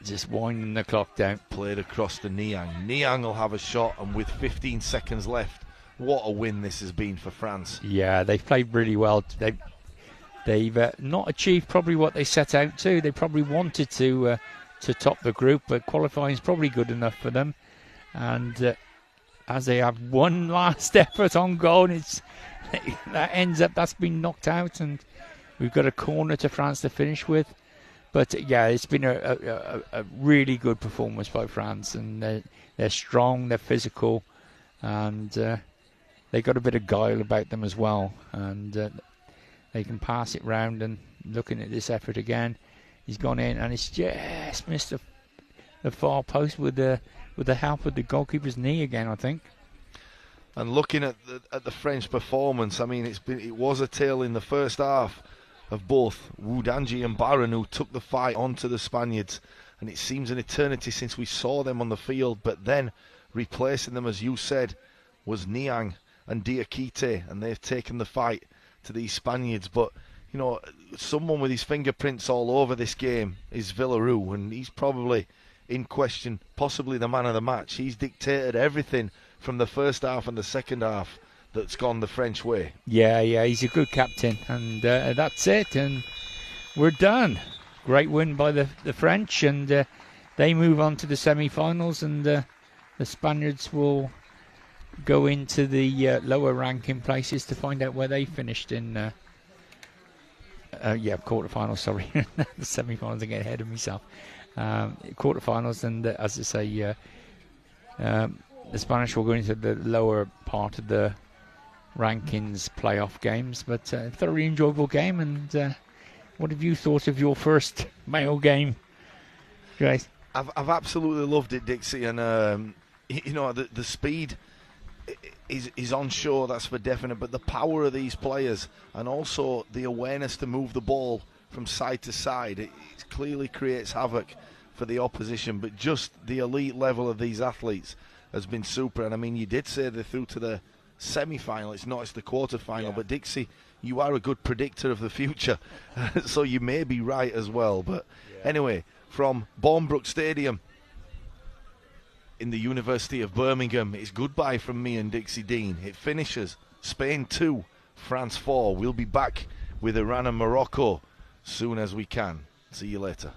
Just winding the clock down. Played across to Niang. Niang will have a shot, and with 15 seconds left, what a win this has been for France. Yeah, they've played really well. They've not achieved probably what they set out to. They probably wanted to top the group, but qualifying is probably good enough for them. And as they have one last effort on goal, that's been knocked out, and we've got a corner to France to finish with. But yeah, it's been a really good performance by France, and they're strong, they're physical, and they got a bit of guile about them as well, and they can pass it round. And looking at this effort again, He's gone in and it's just missed the far post with the help of the goalkeeper's knee again, I think. And looking at the French performance, I mean, it was a tale in the first half of both Woodanji and Barron, who took the fight onto the Spaniards, and it seems an eternity since we saw them on the field. But then replacing them, as you said, was Niang and Diakite, and they've taken the fight to these Spaniards. But you know, someone with his fingerprints all over this game is Villaroo, and he's probably in question, possibly the man of the match. He's dictated everything from the first half and the second half that's gone the French way. Yeah, he's a good captain, and that's it, and we're done. Great win by the French, and they move on to the semi-finals, and the Spaniards will go into the lower ranking places to find out where they finished in quarterfinals, sorry. The semi-finals, I get ahead of myself. Quarterfinals, and as I say, the Spanish will go into the lower part of the rankings playoff games, but a thoroughly enjoyable game. And what have you thought of your first male game, guys? I've absolutely loved it, Dixie, and you know, the speed is on shore, that's for definite, but the power of these players and also the awareness to move the ball from side to side, it clearly creates havoc for the opposition. But just the elite level of these athletes has been super. And I mean, you did say they're through to the semi-final. It's the quarter-final. But Dixie, you are a good predictor of the future, so you may be right as well. But anyway, from Bournebrook Stadium in the University of Birmingham, it's goodbye from me and Dixie Dean. It finishes Spain 2, France 4. We'll be back with Iran and Morocco soon as we can. See you later.